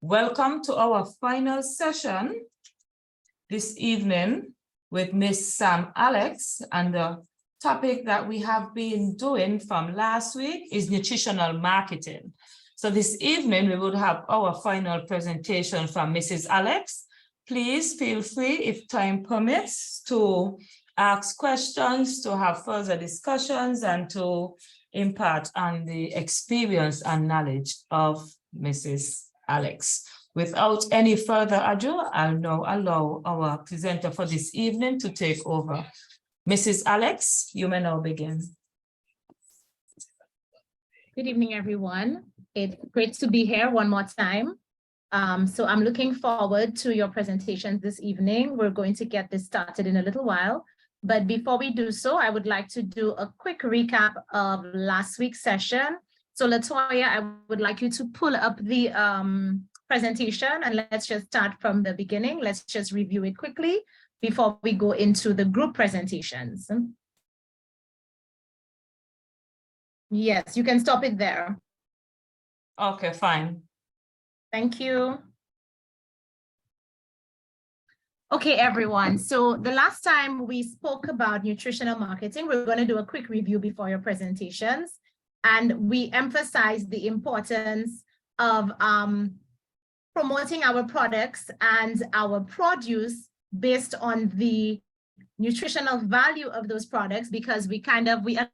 Welcome to our final session this evening with Miss Sam Alex, and the topic that we have been doing from last week is nutritional marketing. So this evening we would have our final presentation from Mrs. Alex. Please feel free, if time permits, to ask questions, to have further discussions, and to impart on the experience and knowledge of Mrs. Alex. Without any further ado, I'll now allow our presenter for this evening to take over. Mrs. Alex, you may now begin. Good evening, everyone. It's great to be here one more time. So I'm looking forward to your presentations this evening. We're going to get this started in a little while. But before we do so, I would like to do a quick recap of last week's session. So Latoya, I would like you to pull up the presentation, and let's just start from the beginning. Let's just review it quickly before we go into the group presentations. Yes, you can stop it there. Okay, fine. Thank you. Okay, everyone. So the last time we spoke about nutritional marketing, we're going to do a quick review before your presentations. And we emphasized the importance of promoting our products and our produce based on the nutritional value of those products, because we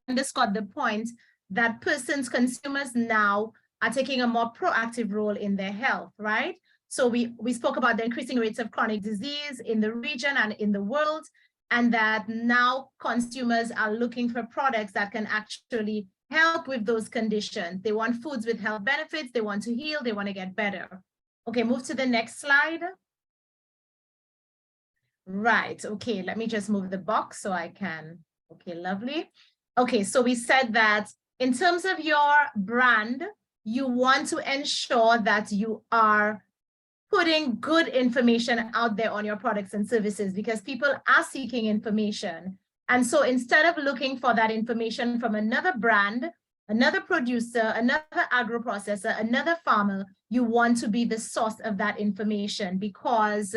underscored the point that consumers now are taking a more proactive role in their health, right? So we spoke about the increasing rates of chronic disease in the region and in the world, and that now consumers are looking for products that can actually help with those conditions. They want foods with health benefits, they want to heal, they want to get better. Okay, move to the next slide. Right, okay, let me just move the box so I can, okay, lovely. Okay, so we said that in terms of your brand, you want to ensure that you are putting good information out there on your products and services, because people are seeking information. And so instead of looking for that information from another brand, another producer, another agro-processor, another farmer, you want to be the source of that information, because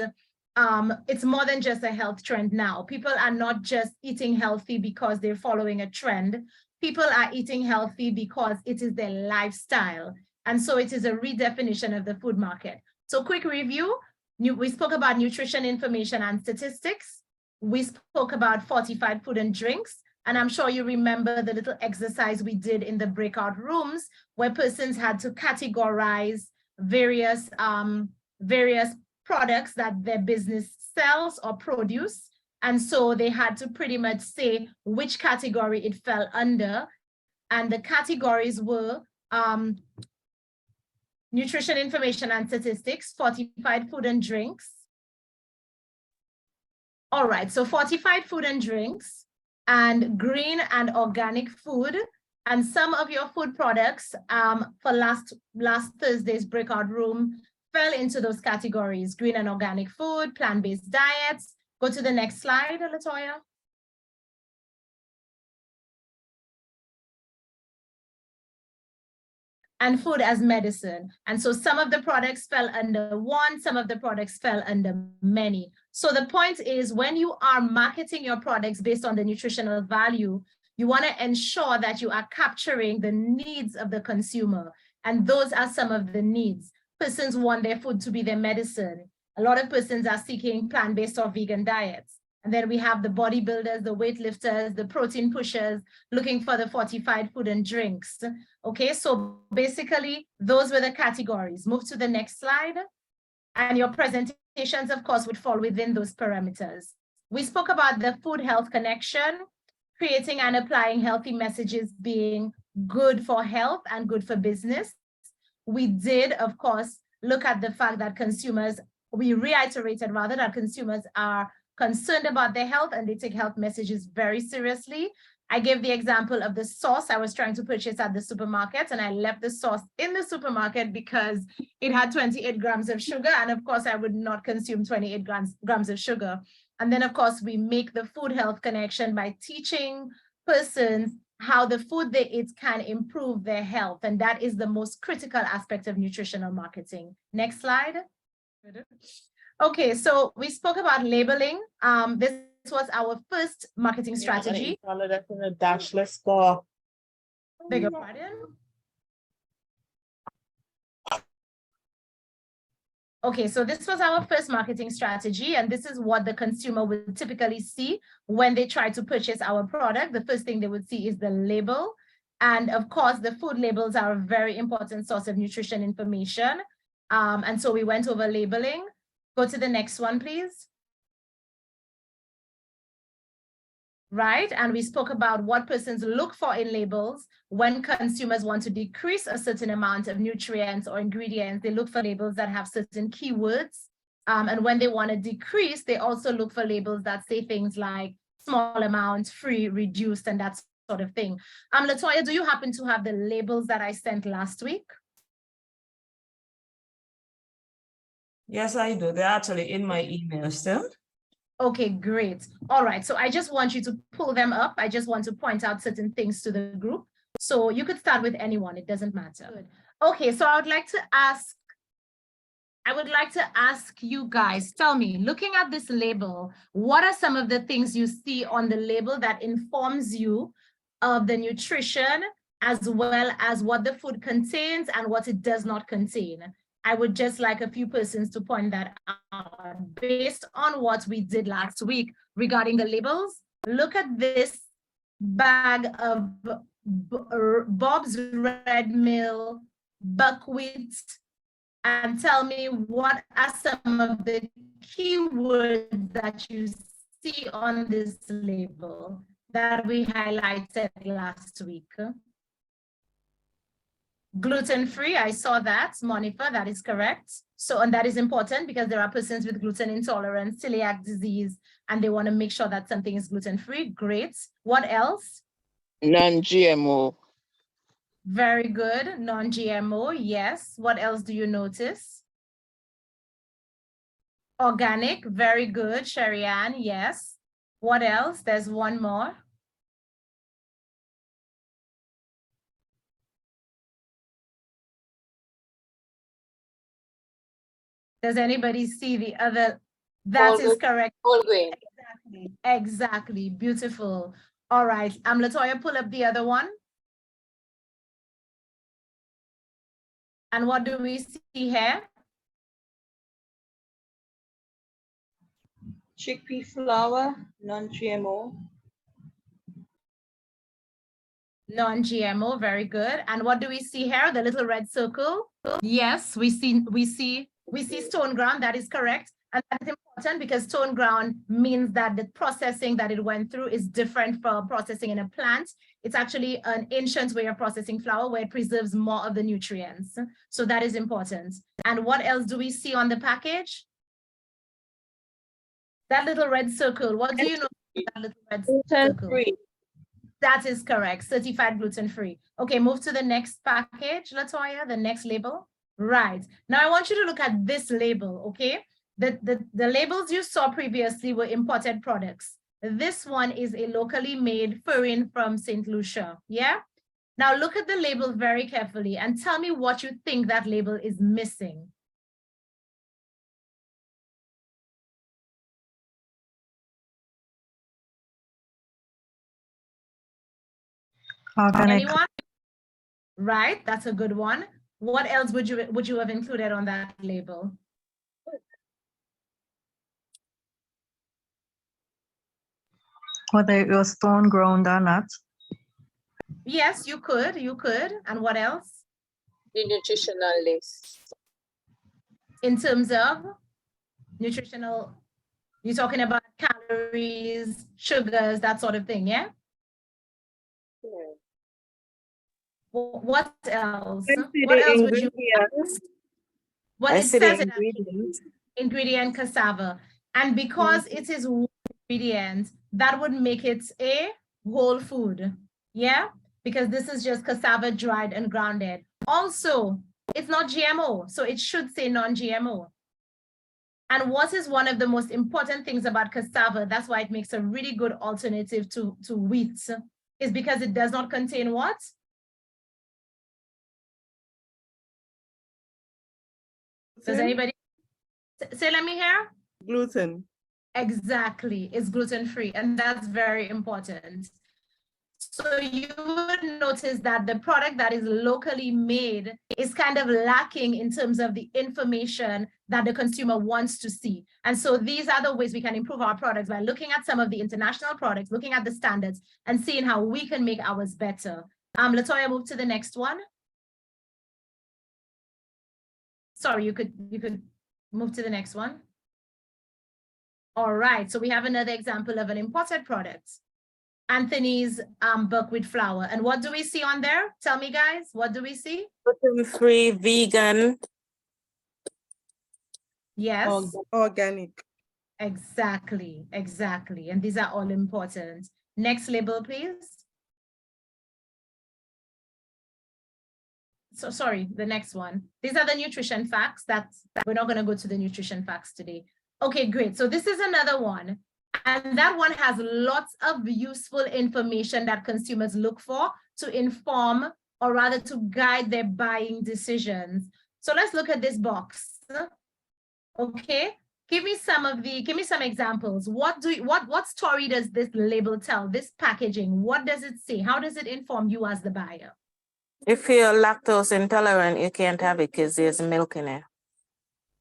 it's more than just a health trend now. People are not just eating healthy because they're following a trend. People are eating healthy because it is their lifestyle. And so it is a redefinition of the food market. So quick review, we spoke about nutrition information and statistics. We spoke about fortified food and drinks. And I'm sure you remember the little exercise we did in the breakout rooms where persons had to categorize various products that their business sells or produce. And so they had to pretty much say which category it fell under. And the categories were nutrition information and statistics, fortified food and drinks. All right, so fortified food and drinks, and green and organic food, and some of your food products for last Thursday's breakout room fell into those categories: green and organic food, plant-based diets. Go to the next slide, Latoya. And food as medicine. And so some of the products fell under one, some of the products fell under many. So the point is, when you are marketing your products based on the nutritional value, you want to ensure that you are capturing the needs of the consumer. And those are some of the needs. Persons want their food to be their medicine. A lot of persons are seeking plant-based or vegan diets. And then we have the bodybuilders, the weightlifters, the protein pushers, looking for the fortified food and drinks. Okay, so basically, those were the categories. Move to the next slide. And your presentations, of course, would fall within those parameters. We spoke about the food health connection, creating and applying healthy messages being good for health and good for business. We did, of course, look at the fact that we reiterated rather that consumers are concerned about their health and they take health messages very seriously. I gave the example of the sauce I was trying to purchase at the supermarket, and I left the sauce in the supermarket because it had 28 grams of sugar. And of course, I would not consume 28 grams of sugar. And then, of course, we make the food health connection by teaching persons how the food they eat can improve their health. And that is the most critical aspect of nutritional marketing. Next slide. Okay, so we spoke about labeling. This was our first marketing strategy. Let's go. Beg your pardon? Okay, so this was our first marketing strategy, and this is what the consumer would typically see when they try to purchase our product. The first thing they would see is the label. And of course, the food labels are a very important source of nutrition information. And so we went over labeling. Go to the next one, please. Right, and we spoke about what persons look for in labels. When consumers want to decrease a certain amount of nutrients or ingredients, they look for labels that have certain keywords. And when they want to decrease, they also look for labels that say things like small amount, free, reduced, and that sort of thing. Latoya, do you happen to have the labels that I sent last week? Yes, I do. They're actually in my email still. Okay, great. All right, so I just want you to pull them up. I just want to point out certain things to the group. So you could start with anyone, it doesn't matter. Good. Okay, so I would like to ask you guys, tell me, looking at this label, what are some of the things you see on the label that informs you of the nutrition as well as what the food contains and what it does not contain? I would just like a few persons to point that out based on what we did last week regarding the labels. Look at this bag of Bob's Red Mill buckwheat and tell me what are some of the keywords that you see on this label that we highlighted last week. Gluten-free, I saw that, Monifa, that is correct. So, and that is important because there are persons with gluten intolerance, celiac disease, and they want to make sure that something is gluten-free. Great. What else? Non-GMO. Very good. Non-GMO, yes. What else do you notice? Organic, very good. Sherry Ann, yes. What else? There's one more. Does anybody see the other? That is correct. Exactly. Exactly. Beautiful. All right. Latoya, pull up the other one. And what do we see here? Chickpea flour, non-GMO. Non-GMO, very good. And what do we see here? The little red circle. Yes, we see stone ground. That is correct. And that's important because stone ground means that the processing that it went through is different from processing in a plant. It's actually an ancient way of processing flour where it preserves more of the nutrients. So that is important. And what else do we see on the package? That little red circle. What do you know about that little red circle? Gluten-free. That is correct. Certified gluten-free. Okay, move to the next package, Latoya, the next label. Right. Now I want you to look at this label, okay? The labels you saw previously were imported products. This one is a locally made farine from St. Lucia, yeah? Now look at the label very carefully and tell me what you think that label is missing. Organic. Anyone? Right, that's a good one. What else would you have included on that label? Whether it was stone ground or not. Yes, you could. And what else? The nutritional list. In terms of nutritional, you're talking about calories, sugars, that sort of thing, yeah? Yeah. What else? See What the else would you? ingredients. Well, I it see the says it as ingredients. ingredient cassava, and because it is one ingredient, that would make it a whole food, yeah? Because this is just cassava dried and grounded. Also, it's not GMO, so it should say non-GMO. And what is one of the most important things about cassava, that's why it makes a really good alternative to wheat, is because it does not contain what? Does anybody say, let me hear? Gluten. Exactly, it's gluten-free, and that's very important. So you would notice that the product that is locally made is kind of lacking in terms of the information that the consumer wants to see. And so these are the ways we can improve our products by looking at some of the international products, looking at the standards, and seeing how we can make ours better. Latoya, move to the next one. Sorry, you could move to the next one. All right, so we have another example of an imported product. Anthony's buckwheat flour. And what do we see on there? Tell me, guys, what do we see? Gluten-free, vegan. Yes. Organic. Exactly, exactly. And these are all important. Next label, please. So sorry, the next one. These are the nutrition facts. We're not going to go to the nutrition facts today. Okay, great. So this is another one. And that one has lots of useful information that consumers look for to inform, or rather to guide their buying decisions. So let's look at this box. Okay, give me some examples. What story does this label tell? This packaging, what does it say? How does it inform you as the buyer? If you're lactose intolerant, you can't have it because there's milk in it.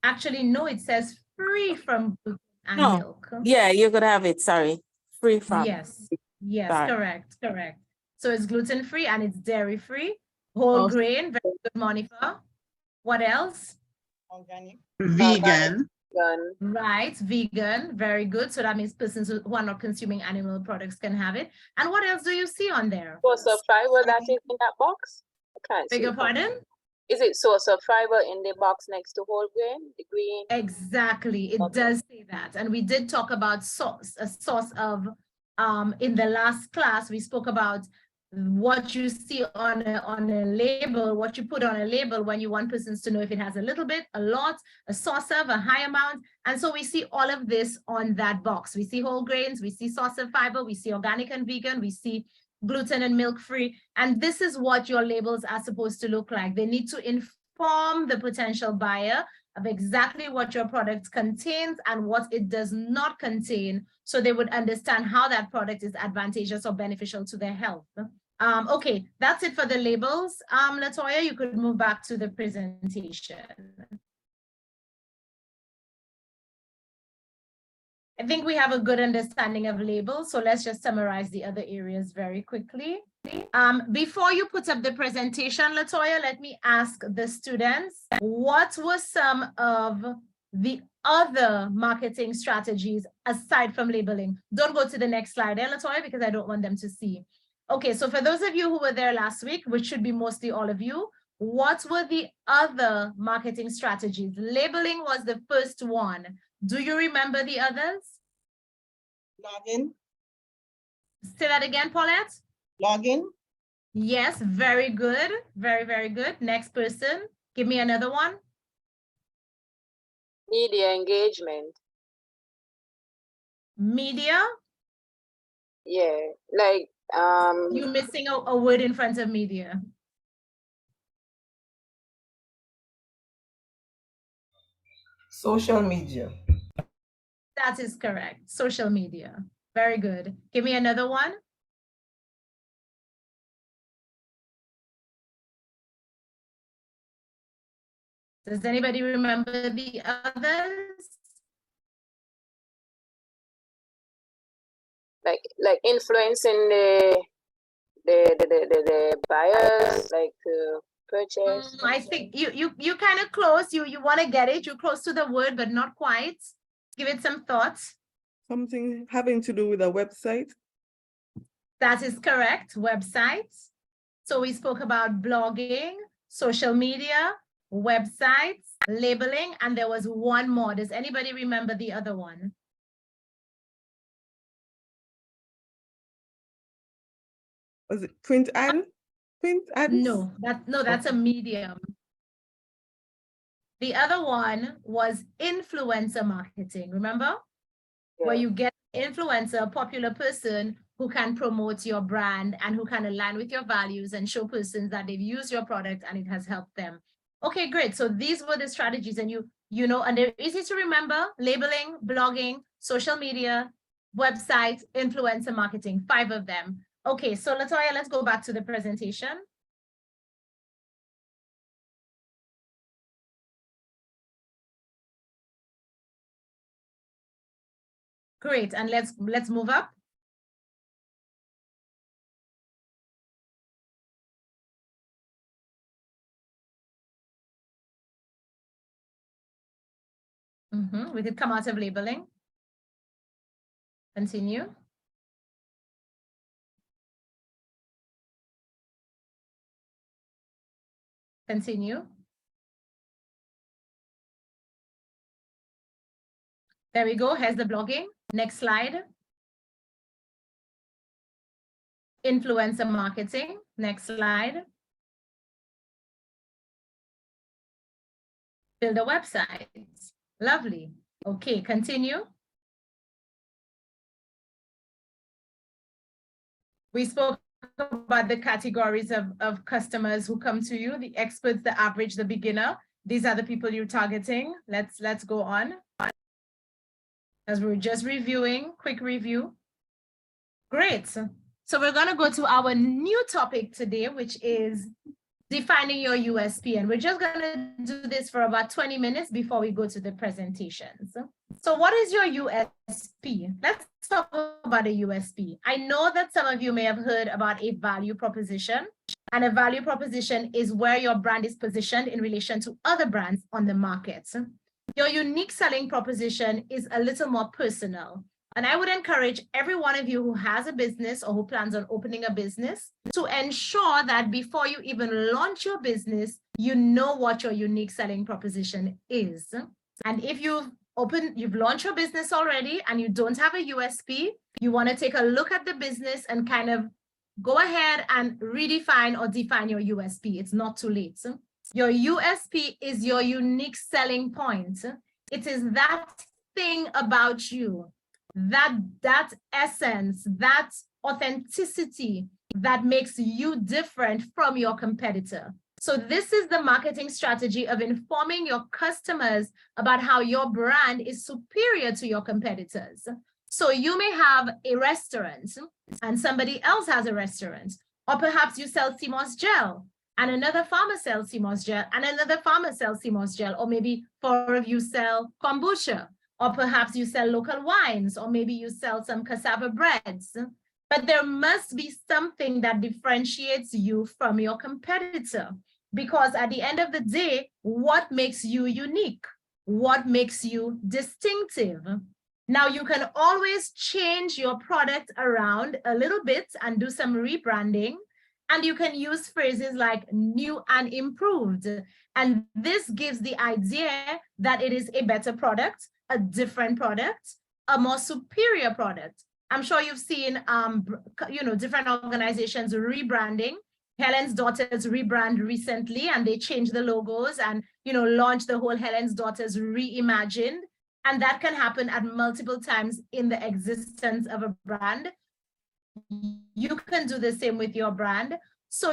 Actually, no, it says free from gluten and No. milk. Yeah, you could have it, sorry. Free from. Yes, yes, Sorry. correct. So it's gluten-free and it's dairy-free, whole grain, very good, Monica. What else? Organic. Vegan. Right, vegan, very good. So that means persons who are not consuming animal products can have it. And what else do you see on there? Source of fiber that is in that box? I can't Beg see your it. pardon? Is it source of fiber in the box next to whole grain, the green? Exactly, it Okay. does say that. And we did talk about a source of, in the last class, we spoke about what you see on a label, what you put on a label when you want persons to know if it has a little bit, a lot, a source of, a high amount. And so we see all of this on that box. We see whole grains, we see source of fiber, we see organic and vegan, we see gluten and milk free. And this is what your labels are supposed to look like. They need to inform the potential buyer of exactly what your product contains and what it does not contain, so they would understand how that product is advantageous or beneficial to their health. Okay, that's it for the labels. Latoya, you could move back to the presentation. I think we have a good understanding of labels, so let's just summarize the other areas very quickly. Before you put up the presentation, Latoya, let me ask the students, what were some of the other marketing strategies aside from labeling? Don't go to the next slide, Latoya, because I don't want them to see. Okay, so for those of you who were there last week, which should be mostly all of you, what were the other marketing strategies? Labeling was the first one. Do you remember the others? Login. Say that again, Paulette. Login. Yes, very good. Very, very good. Next person. Give me another one. Media engagement. Media. Yeah, like You're missing a word in front of media. Social media. That is correct. Social media. Very good. Give me another one. Does anybody remember the others? like influencing the buyers, like to purchase. I think you kind of close. You want to get it. You're close to the word, but not quite. Give it some thoughts. Something having to do with a website. That is correct. Websites. So we spoke about blogging, social media, websites, labeling, and there was one more. Does anybody remember the other one? Was it print ad? Print ads? No, that's a medium. The other one was influencer marketing, remember? Yeah. Where you get influencer, popular person who can promote your brand and who can align with your values and show persons that they've used your product and it has helped them. Okay, great. So these were the strategies, and you know, and they're easy to remember: labeling, blogging, social media, website, influencer marketing, 5 of them. Okay, so Latoya, let's go back to the presentation. Great, and let's move up. We did come out of labeling. Continue. Continue. There we go. Here's the blogging. Next slide. Influencer marketing. Next slide. Build a website. Lovely. Okay, continue. We spoke about the categories of customers who come to you: the experts, the average, the beginner. These are the people you're targeting. Let's go on. As we're just reviewing, quick review. Great. So we're going to go to our new topic today, which is defining your USP. And we're just going to do this for about 20 minutes before we go to the presentations. So what is your USP? Let's talk about a USP. I know that some of you may have heard about a value proposition. And a value proposition is where your brand is positioned in relation to other brands on the market. Your unique selling proposition is a little more personal. And I would encourage every one of you who has a business or who plans on opening a business to ensure that before you even launch your business, you know what your unique selling proposition is. And if you've launched your business already and you don't have a USP, you want to take a look at the business and kind of go ahead and redefine or define your USP. It's not too late. Your USP is your unique selling point. It is that thing about you, that essence, that authenticity that makes you different from your competitor. So this is the marketing strategy of informing your customers about how your brand is superior to your competitors. So you may have a restaurant and somebody else has a restaurant, or perhaps you sell CMOS gel and another farmer sells CMOS gel and another farmer sells CMOS gel, or maybe 4 of you sell kombucha, or perhaps you sell local wines, or maybe you sell some cassava breads. But there must be something that differentiates you from your competitor, because at the end of the day, what makes you unique? What makes you distinctive? Now, you can always change your product around a little bit and do some rebranding. And you can use phrases like new and improved. And this gives the idea that it is a better product, a different product, a more superior product. I'm sure you've seen, different organizations rebranding. Helen's Daughters rebrand recently, and they changed the logos and, launched the whole Helen's Daughters Reimagined. And that can happen at multiple times in the existence of a brand. You can do the same with your brand. So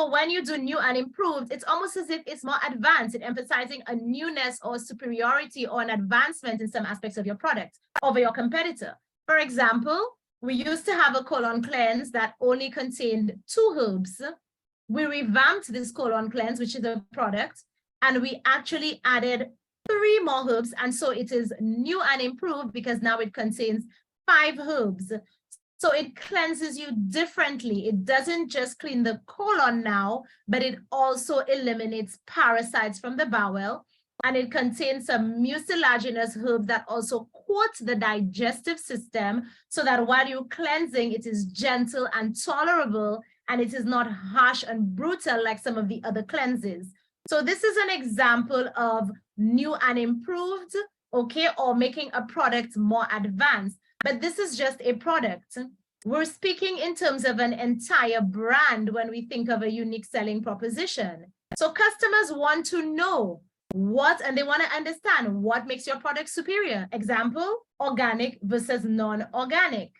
when you do new and improved, it's almost as if it's more advanced, it's emphasizing a newness or superiority or an advancement in some aspects of your product over your competitor. For example, we used to have a colon cleanse that only contained 2 herbs. We revamped this colon cleanse, which is a product, and we actually added 3 more herbs. And so it is new and improved because now it contains 5 herbs. So it cleanses you differently. It doesn't just clean the colon now, but it also eliminates parasites from the bowel. And it contains some mucilaginous herbs that also coat the digestive system so that while you're cleansing, it is gentle and tolerable, and it is not harsh and brutal like some of the other cleanses. So this is an example of new and improved, okay, or making a product more advanced. But this is just a product. We're speaking in terms of an entire brand when we think of a unique selling proposition. So customers want to know and they want to understand what makes your product superior. Example, organic versus non-organic.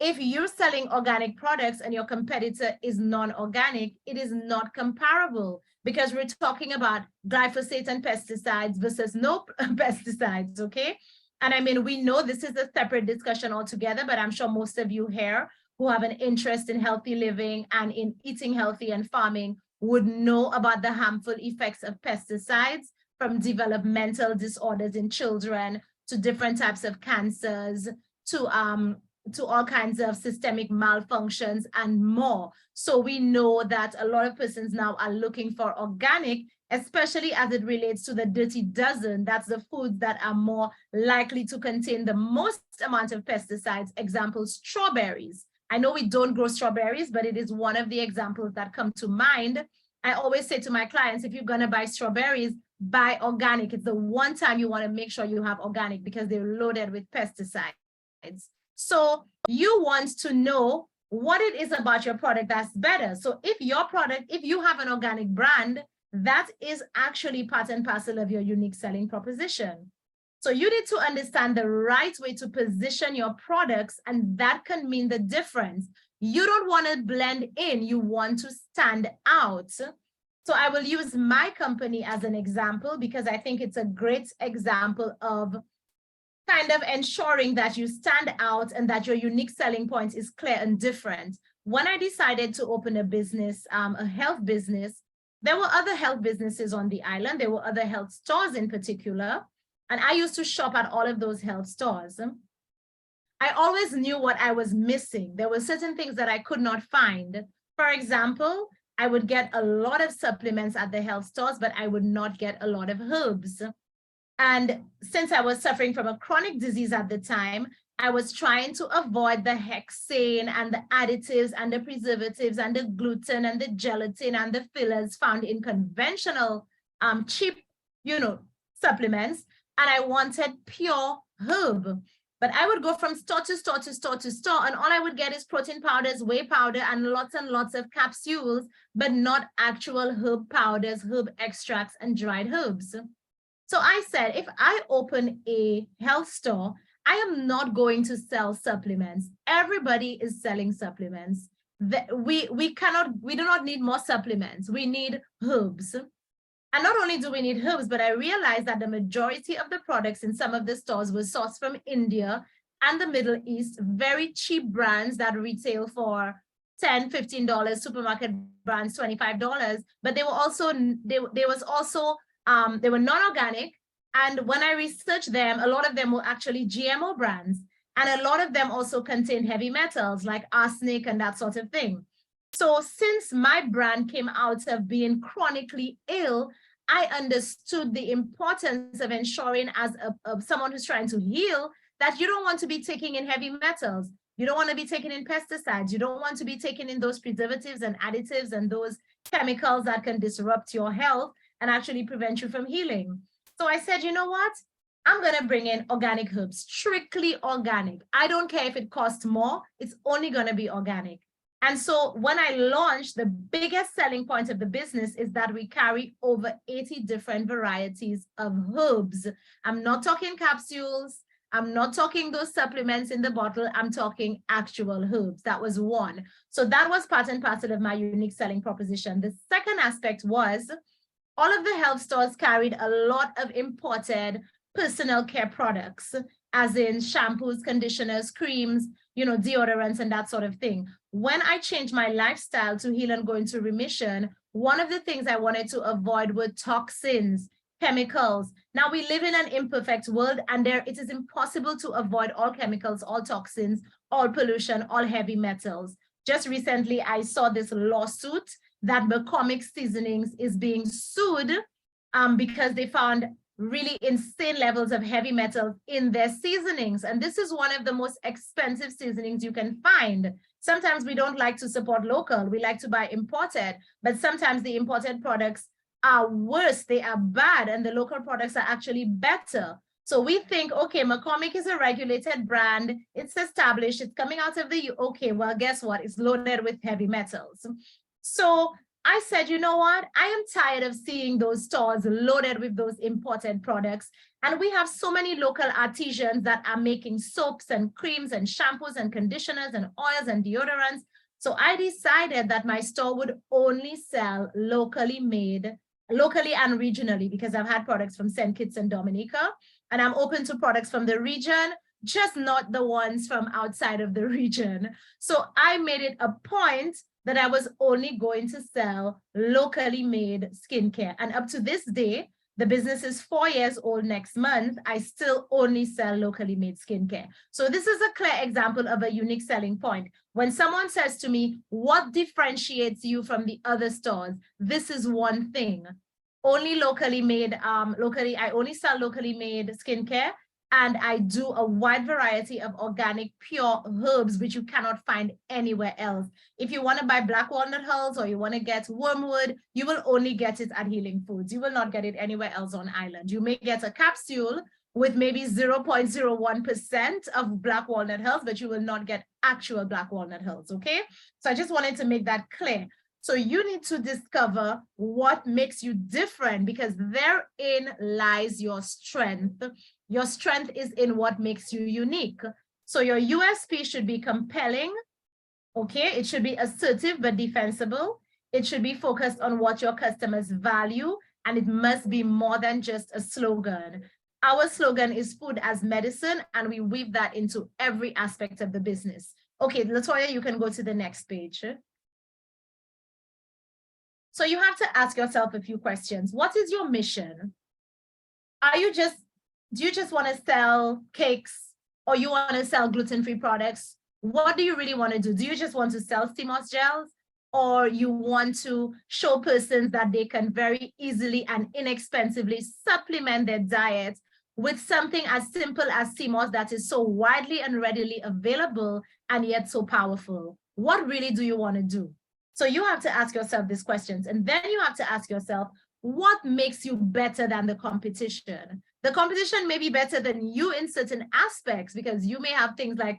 If you're selling organic products and your competitor is non-organic, it is not comparable because we're talking about glyphosate and pesticides versus no pesticides, okay? And I mean, we know this is a separate discussion altogether, but I'm sure most of you here who have an interest in healthy living and in eating healthy and farming would know about the harmful effects of pesticides, from developmental disorders in children to different types of cancers to all kinds of systemic malfunctions and more. So we know that a lot of persons now are looking for organic, especially as it relates to the dirty dozen. That's the foods that are more likely to contain the most amount of pesticides. Example, strawberries. I know we don't grow strawberries, but it is one of the examples that come to mind. I always say to my clients, if you're gonna buy strawberries, buy organic. It's the one time you want to make sure you have organic because they're loaded with pesticides. So you want to know what it is about your product that's better. So if your product, if you have an organic brand, that is actually part and parcel of your unique selling proposition. So you need to understand the right way to position your products, and that can mean the difference. You don't want to blend in, you want to stand out. So I will use my company as an example because I think it's a great example of kind of ensuring that you stand out and that your unique selling point is clear and different. When I decided to open a business, a health business, there were other health businesses on the island. There were other health stores in particular. And I used to shop at all of those health stores. I always knew what I was missing. There were certain things that I could not find. For example, I would get a lot of supplements at the health stores, but I would not get a lot of herbs. And since I was suffering from a chronic disease at the time, I was trying to avoid the hexane and the additives and the preservatives and the gluten and the gelatin and the fillers found in conventional cheap, supplements. And I wanted pure herb. But I would go from store to store to store to store, and all I would get is protein powders, whey powder, and lots of capsules, but not actual herb powders, herb extracts, and dried herbs. So I said, if I open a health store, I am not going to sell supplements. Everybody is selling supplements. We do not need more supplements. We need herbs. And not only do we need herbs, but I realized that the majority of the products in some of the stores were sourced from India and the Middle East, very cheap brands that retail for $10, $15, supermarket brands, $25. But they were also, they were non-organic. And when I researched them, a lot of them were actually GMO brands. And a lot of them also contained heavy metals like arsenic and that sort of thing. So since my brand came out of being chronically ill, I understood the importance of ensuring as someone who's trying to heal that you don't want to be taking in heavy metals. You don't want to be taking in pesticides. You don't want to be taking in those preservatives and additives and those chemicals that can disrupt your health and actually prevent you from healing. So I said, you know what? I'm going to bring in organic herbs, strictly organic. I don't care if it costs more. It's only going to be organic. And so when I launched, the biggest selling point of the business is that we carry over 80 different varieties of herbs. I'm not talking capsules. I'm not talking those supplements in the bottle. I'm talking actual herbs. That was one. So that was part and parcel of my unique selling proposition. The second aspect was all of the health stores carried a lot of imported personal care products, as in shampoos, conditioners, creams, deodorants, and that sort of thing. When I changed my lifestyle to heal and go into remission, one of the things I wanted to avoid were toxins, chemicals. Now we live in an imperfect world, and it is impossible to avoid all chemicals, all toxins, all pollution, all heavy metals. Just recently, I saw this lawsuit that McCormick Seasonings is being sued because they found really insane levels of heavy metals in their seasonings. And this is one of the most expensive seasonings you can find. Sometimes we don't like to support local. We like to buy imported, but sometimes the imported products are worse. They are bad, and the local products are actually better. So we think, okay, McCormick is a regulated brand. It's established. It's coming out of the, okay, well, guess what? It's loaded with heavy metals. So I said, you know what? I am tired of seeing those stores loaded with those imported products. And we have so many local artisans that are making soaps and creams and shampoos and conditioners and oils and deodorants. So I decided that my store would only sell locally made, locally and regionally, because I've had products from St. Kitts and Dominica, and I'm open to products from the region, just not the ones from outside of the region. So I made it a point that I was only going to sell locally made skincare. And up to this day, the business is 4 years old next month, I still only sell locally made skincare. So this is a clear example of a unique selling point. When someone says to me, what differentiates you from the other stores? This is one thing. Only locally made, I only sell locally made skincare, and I do a wide variety of organic, pure herbs, which you cannot find anywhere else. If you want to buy black walnut hulls or you want to get wormwood, you will only get it at Healing Foods. You will not get it anywhere else on island. You may get a capsule with maybe 0.01% of black walnut hulls, but you will not get actual black walnut hulls, okay? So I just wanted to make that clear. So you need to discover what makes you different, because therein lies your strength. Your strength is in what makes you unique. So your USP should be compelling, okay? It should be assertive but defensible. It should be focused on what your customers value, and it must be more than just a slogan. Our slogan is food as medicine, and we weave that into every aspect of the business. Okay, Latoya, you can go to the next page. So you have to ask yourself a few questions. What is your mission? Do you just want to sell cakes, or you want to sell gluten-free products? What do you really want to do? Do you just want to sell CMOS gels, or you want to show persons that they can very easily and inexpensively supplement their diet with something as simple as CMOS that is so widely and readily available and yet so powerful? What really do you want to do? So you have to ask yourself these questions, and then you have to ask yourself, what makes you better than the competition? The competition may be better than you in certain aspects, because you may have things like,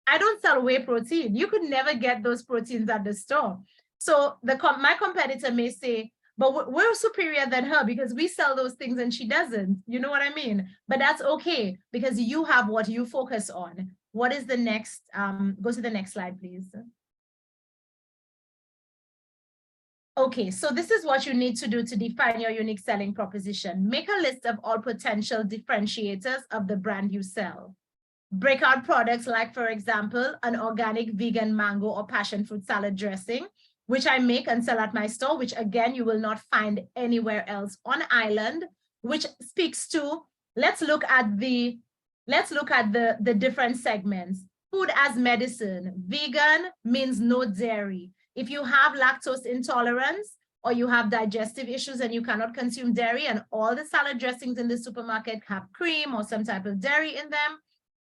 I don't sell whey protein. You could never get those proteins at the store. So my competitor may say, but we're superior than her because we sell those things and she doesn't. You know what I mean? But that's okay, because you have what you focus on. What is the next? Go to the next slide, please. Okay, so this is what you need to do to define your unique selling proposition. Make a list of all potential differentiators of the brand you sell. Breakout products like, for example, an organic vegan mango or passion fruit salad dressing, which I make and sell at my store, which again, you will not find anywhere else on island, which speaks to, let's look at the different segments. Food as medicine. Vegan means no dairy. If you have lactose intolerance or you have digestive issues and you cannot consume dairy, and all the salad dressings in the supermarket have cream or some type of dairy in them,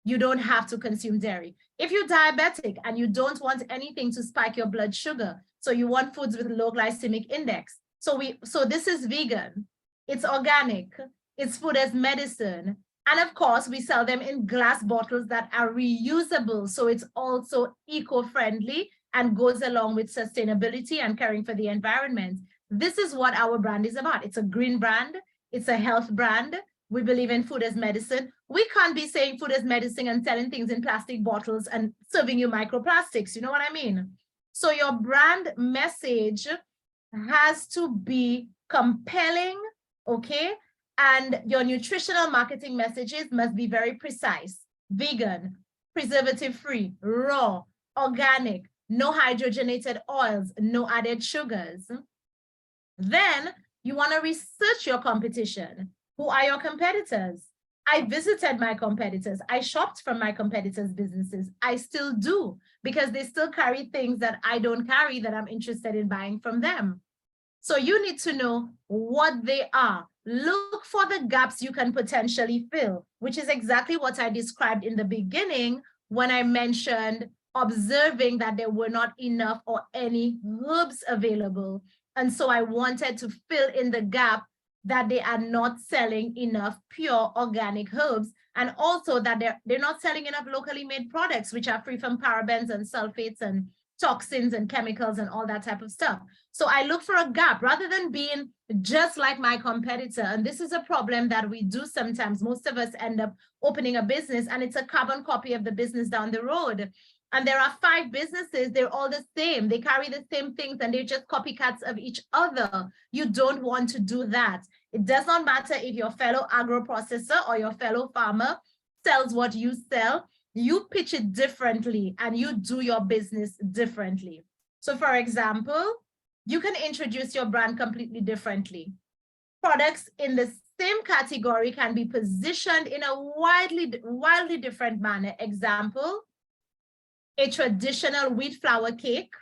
you don't have to consume dairy. If you're diabetic and you don't want anything to spike your blood sugar, so you want foods with low glycemic index, so this is vegan, it's organic, it's food as medicine. And of course, we sell them in glass bottles that are reusable, so it's also eco-friendly and goes along with sustainability and caring for the environment. This is what our brand is about. It's a green brand. It's a health brand. We believe in food as medicine. We can't be saying food as medicine and selling things in plastic bottles and serving you microplastics. You know what I mean? So your brand message has to be compelling, okay? And your nutritional marketing messages must be very precise. Vegan, preservative-free, raw, organic, no hydrogenated oils, no added sugars. Then you want to research your competition. Who are your competitors? I visited my competitors. I shopped from my competitors' businesses. I still do, because they still carry things that I don't carry that I'm interested in buying from them. So you need to know what they are. Look for the gaps you can potentially fill, which is exactly what I described in the beginning when I mentioned observing that there were not enough or any herbs available. And so I wanted to fill in the gap that they are not selling enough pure organic herbs, and also that they're not selling enough locally made products, which are free from parabens and sulfates and toxins and chemicals and all that type of stuff. So I look for a gap rather than being just like my competitor. And this is a problem that we do sometimes. Most of us end up opening a business and it's a carbon copy of the business down the road. And there are 5 businesses, they're all the same. They carry the same things and they're just copycats of each other. You don't want to do that. It does not matter if your fellow agro processor or your fellow farmer sells what you sell. You pitch it differently and you do your business differently. So for example, you can introduce your brand completely differently. Products in the same category can be positioned in a wildly different manner. Example, a traditional wheat flour cake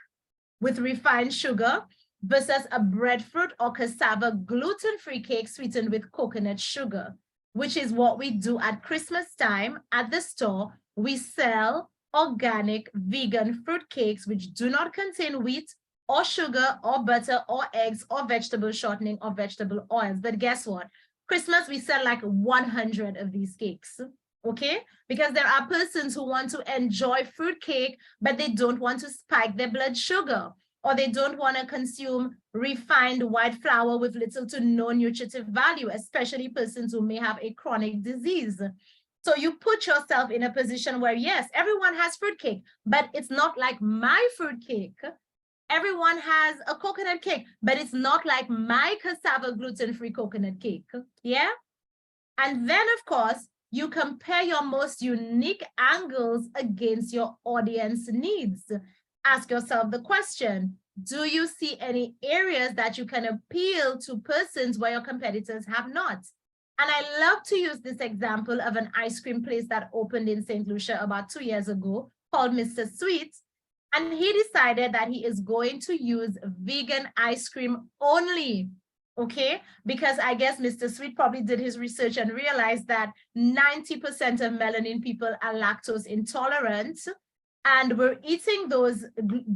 with refined sugar versus a breadfruit or cassava gluten-free cake sweetened with coconut sugar, which is what we do at Christmas time at the store. We sell organic vegan fruit cakes which do not contain wheat or sugar or butter or eggs or vegetable shortening or vegetable oils. But guess what? Christmas, we sell like 100 of these cakes. Okay, because there are persons who want to enjoy fruit cake, but they don't want to spike their blood sugar, or they don't want to consume refined white flour with little to no nutritive value, especially persons who may have a chronic disease. So you put yourself in a position where, yes, everyone has fruit cake, but it's not like my fruit cake. Everyone has a coconut cake, but it's not like my cassava gluten-free coconut cake. Yeah. And then, of course, you compare your most unique angles against your audience needs. Ask yourself the question, do you see any areas that you can appeal to persons where your competitors have not? And I love to use this example of an ice cream place that opened in St. Lucia about 2 years ago called Mr. Sweet. And he decided that he is going to use vegan ice cream only. Okay, because I guess Mr. Sweet probably did his research and realized that 90% of melanin people are lactose intolerant, and we're eating those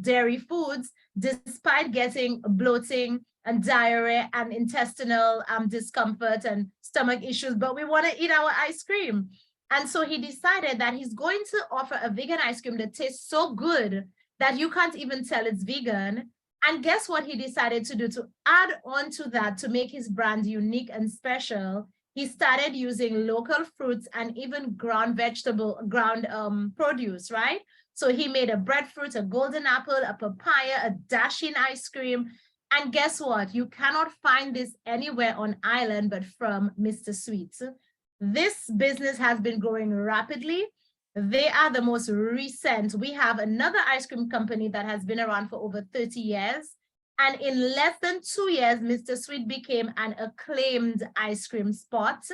dairy foods despite getting bloating and diarrhea and intestinal discomfort and stomach issues, but we want to eat our ice cream. And so he decided that he's going to offer a vegan ice cream that tastes so good that you can't even tell it's vegan. And guess what he decided to do to add on to that, to make his brand unique and special? He started using local fruits and even ground produce, right? So he made a breadfruit, a golden apple, a papaya, a dashing ice cream. And guess what? You cannot find this anywhere on island but from Mr. Sweet. This business has been growing rapidly. They are the most recent. We have another ice cream company that has been around for over 30 years. And in less than 2 years, Mr. Sweet became an acclaimed ice cream spot.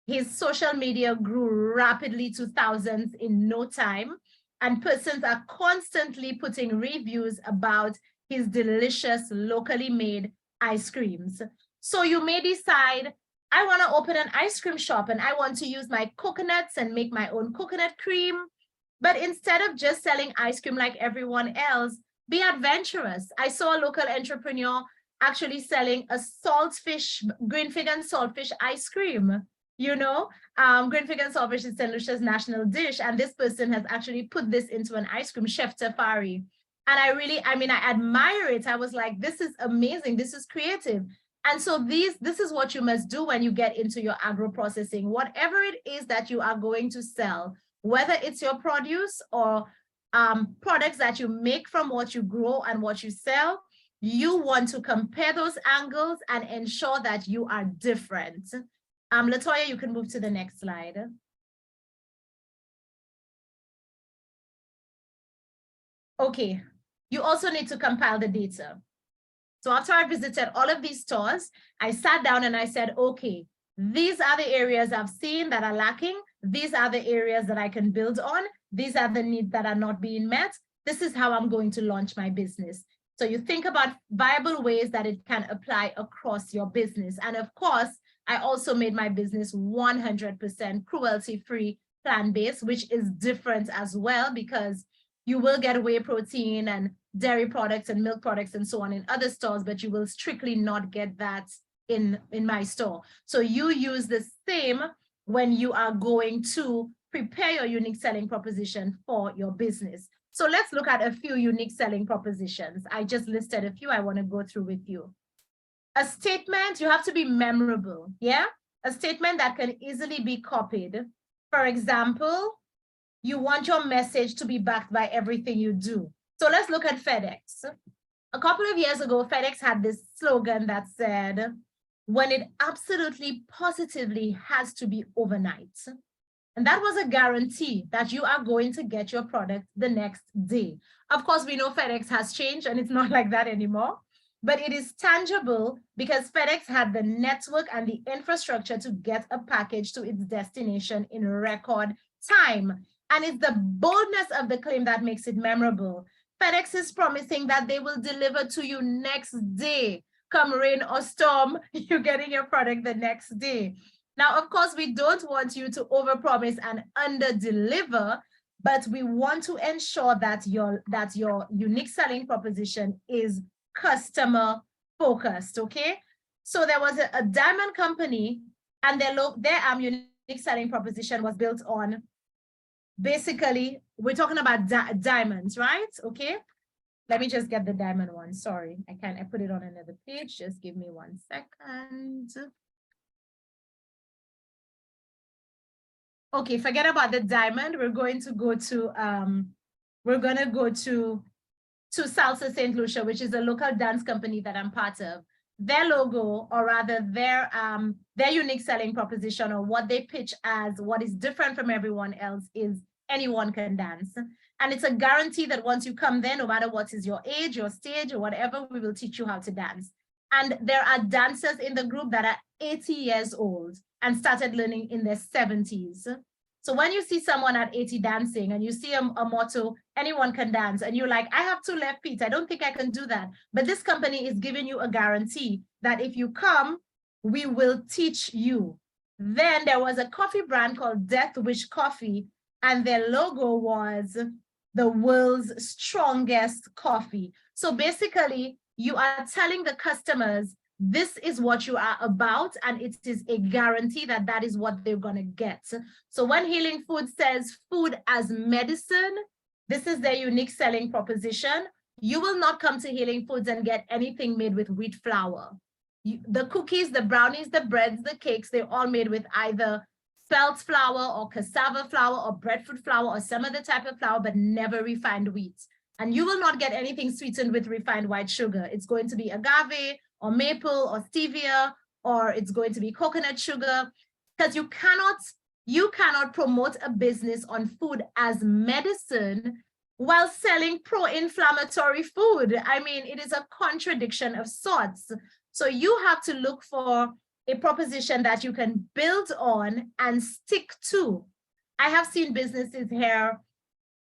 His social media grew rapidly to thousands in no time. And persons are constantly putting reviews about his delicious locally made ice creams. So you may decide, I want to open an ice cream shop and I want to use my coconuts and make my own coconut cream. But instead of just selling ice cream like everyone else, be adventurous. I saw a local entrepreneur actually selling a saltfish, green fig and saltfish ice cream. You know, green fig and saltfish is St. Lucia's national dish. And this person has actually put this into an ice cream, Chef Tafari. And I admire it. I was like, this is amazing. This is creative. And so this is what you must do when you get into your agro processing. Whatever it is that you are going to sell, whether it's your produce or products that you make from what you grow and what you sell, you want to compare those angles and ensure that you are different. Latoya, you can move to the next slide. Okay, you also need to compile the data. So after I visited all of these stores, I sat down and I said, okay, these are the areas I've seen that are lacking. These are the areas that I can build on. These are the needs that are not being met. This is how I'm going to launch my business. So you think about viable ways that it can apply across your business. And of course, I also made my business 100% cruelty-free, plant-based, which is different as well, because you will get whey protein and dairy products and milk products and so on in other stores, but you will strictly not get that in my store. So you use the same when you are going to prepare your unique selling proposition for your business. So let's look at a few unique selling propositions. I just listed a few I want to go through with you. A statement, you have to be memorable, yeah? A statement that can easily be copied. For example, you want your message to be backed by everything you do. So let's look at FedEx. A couple of years ago, FedEx had this slogan that said, when it absolutely positively has to be overnight. And that was a guarantee that you are going to get your product the next day. Of course, we know FedEx has changed and it's not like that anymore, but it is tangible because FedEx had the network and the infrastructure to get a package to its destination in record time. And it's the boldness of the claim that makes it memorable. FedEx is promising that they will deliver to you next day. Come rain or storm, you're getting your product the next day. Now, of course, we don't want you to overpromise and under-deliver, but we want to ensure that your unique selling proposition is customer focused, okay? So there was a diamond company, and their unique selling proposition was built on, basically, we're talking about diamonds, right? Okay. Let me just get the diamond one. Sorry, I put it on another page. Just give me 1 second. Okay, forget about the diamond. We're going to go to Salsa St. Lucia, which is a local dance company that I'm part of. Their logo, or rather their unique selling proposition, or what they pitch as what is different from everyone else, is anyone can dance. And it's a guarantee that once you come there, no matter what is your age, your stage, or whatever, we will teach you how to dance. And there are dancers in the group that are 80 years old and started learning in their 70s. So when you see someone at 80 dancing and you see a motto, anyone can dance, and you're like, I have 2 left feet, I don't think I can do that. But this company is giving you a guarantee that if you come, we will teach you. Then there was a coffee brand called Death Wish Coffee, and their logo was the world's strongest coffee. So basically, you are telling the customers, this is what you are about, and it is a guarantee that that is what they're going to get. So when Healing Food says food as medicine, this is their unique selling proposition. You will not come to Healing Foods and get anything made with wheat flour. The cookies, the brownies, the breads, the cakes, they're all made with either spelt flour or cassava flour or breadfruit flour or some other type of flour, but never refined wheat. And you will not get anything sweetened with refined white sugar. It's going to be agave or maple or stevia, or it's going to be coconut sugar, because you cannot promote a business on food as medicine while selling pro-inflammatory food. I mean, it is a contradiction of sorts. So you have to look for a proposition that you can build on and stick to. I have seen businesses here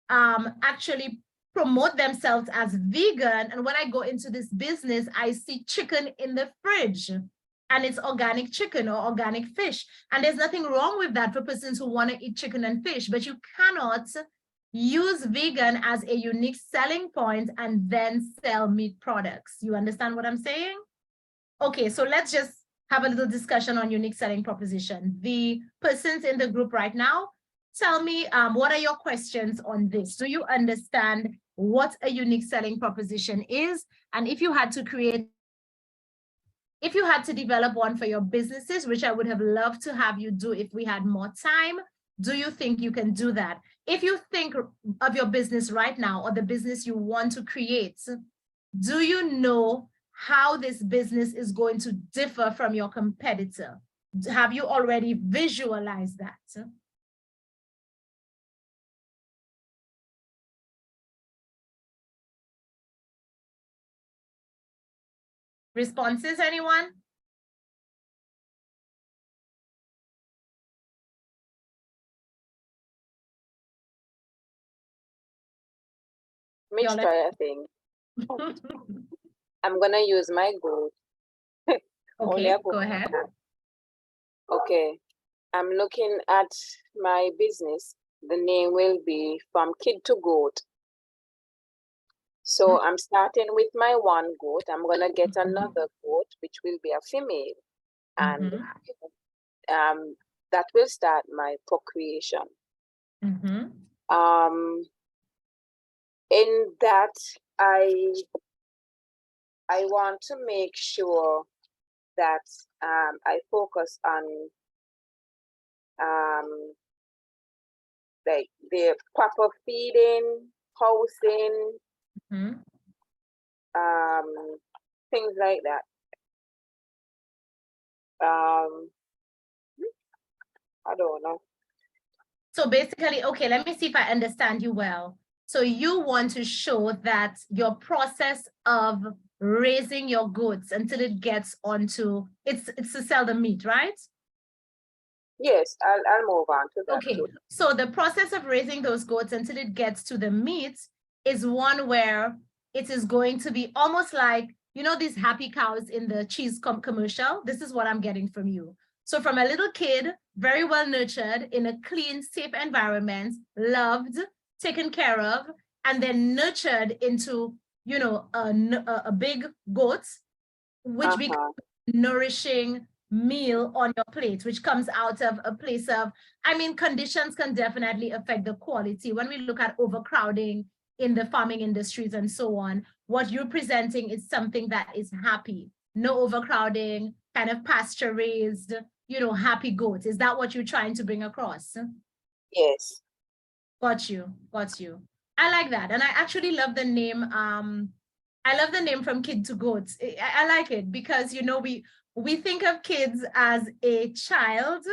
actually promote themselves as vegan, and when I go into this business, I see chicken in the fridge, and it's organic chicken or organic fish, and there's nothing wrong with that for persons who want to eat chicken and fish, but you cannot use vegan as a unique selling point and then sell meat products. You understand what I'm saying? Okay, so let's just have a little discussion on unique selling proposition. The persons in the group right now, tell me, what are your questions on this? Do you understand what a unique selling proposition is? And if you had to develop one for your businesses, which I would have loved to have you do if we had more time, do you think you can do that? If you think of your business right now or the business you want to create, do you know how this business is going to differ from your competitor? Have you already visualized that? Responses, anyone? Me Y'all try a thing. I'm gonna use my goat. Okay, go ahead. Okay, I'm looking at my business. The name will be From Kid to Goat. So I'm starting with my one goat. I'm gonna get another goat, which will be a female, and that will start my procreation. in that I want to make sure that I focus on like the proper feeding, housing, Mhm. things like that. I don't know. So basically, okay, let me see if I understand you well. So you want to show that your process of raising your goods until it gets onto, it's to sell the meat, right? Yes, I'll move on to that Okay, too. so the process of raising those goats until it gets to the meat is one where it is going to be almost like, you know, these happy cows in the cheese commercial. This is what I'm getting from you. So from a little kid, very well nurtured in a clean, safe environment, loved, taken care of, and then nurtured into, you know, a big goat, which becomes nourishing meal on your plate, which comes out of a place of, I mean, conditions can definitely affect the quality. When we look at overcrowding in the farming industries and so on, what you're presenting is something that is happy, no overcrowding, kind of pasture raised, you know, happy goats. Is that what you're trying to bring across? Yes. Got you, got you. I like that. And I actually love the name. I love the name From Kid to Goats. I like it because, you know, we think of kids as a child,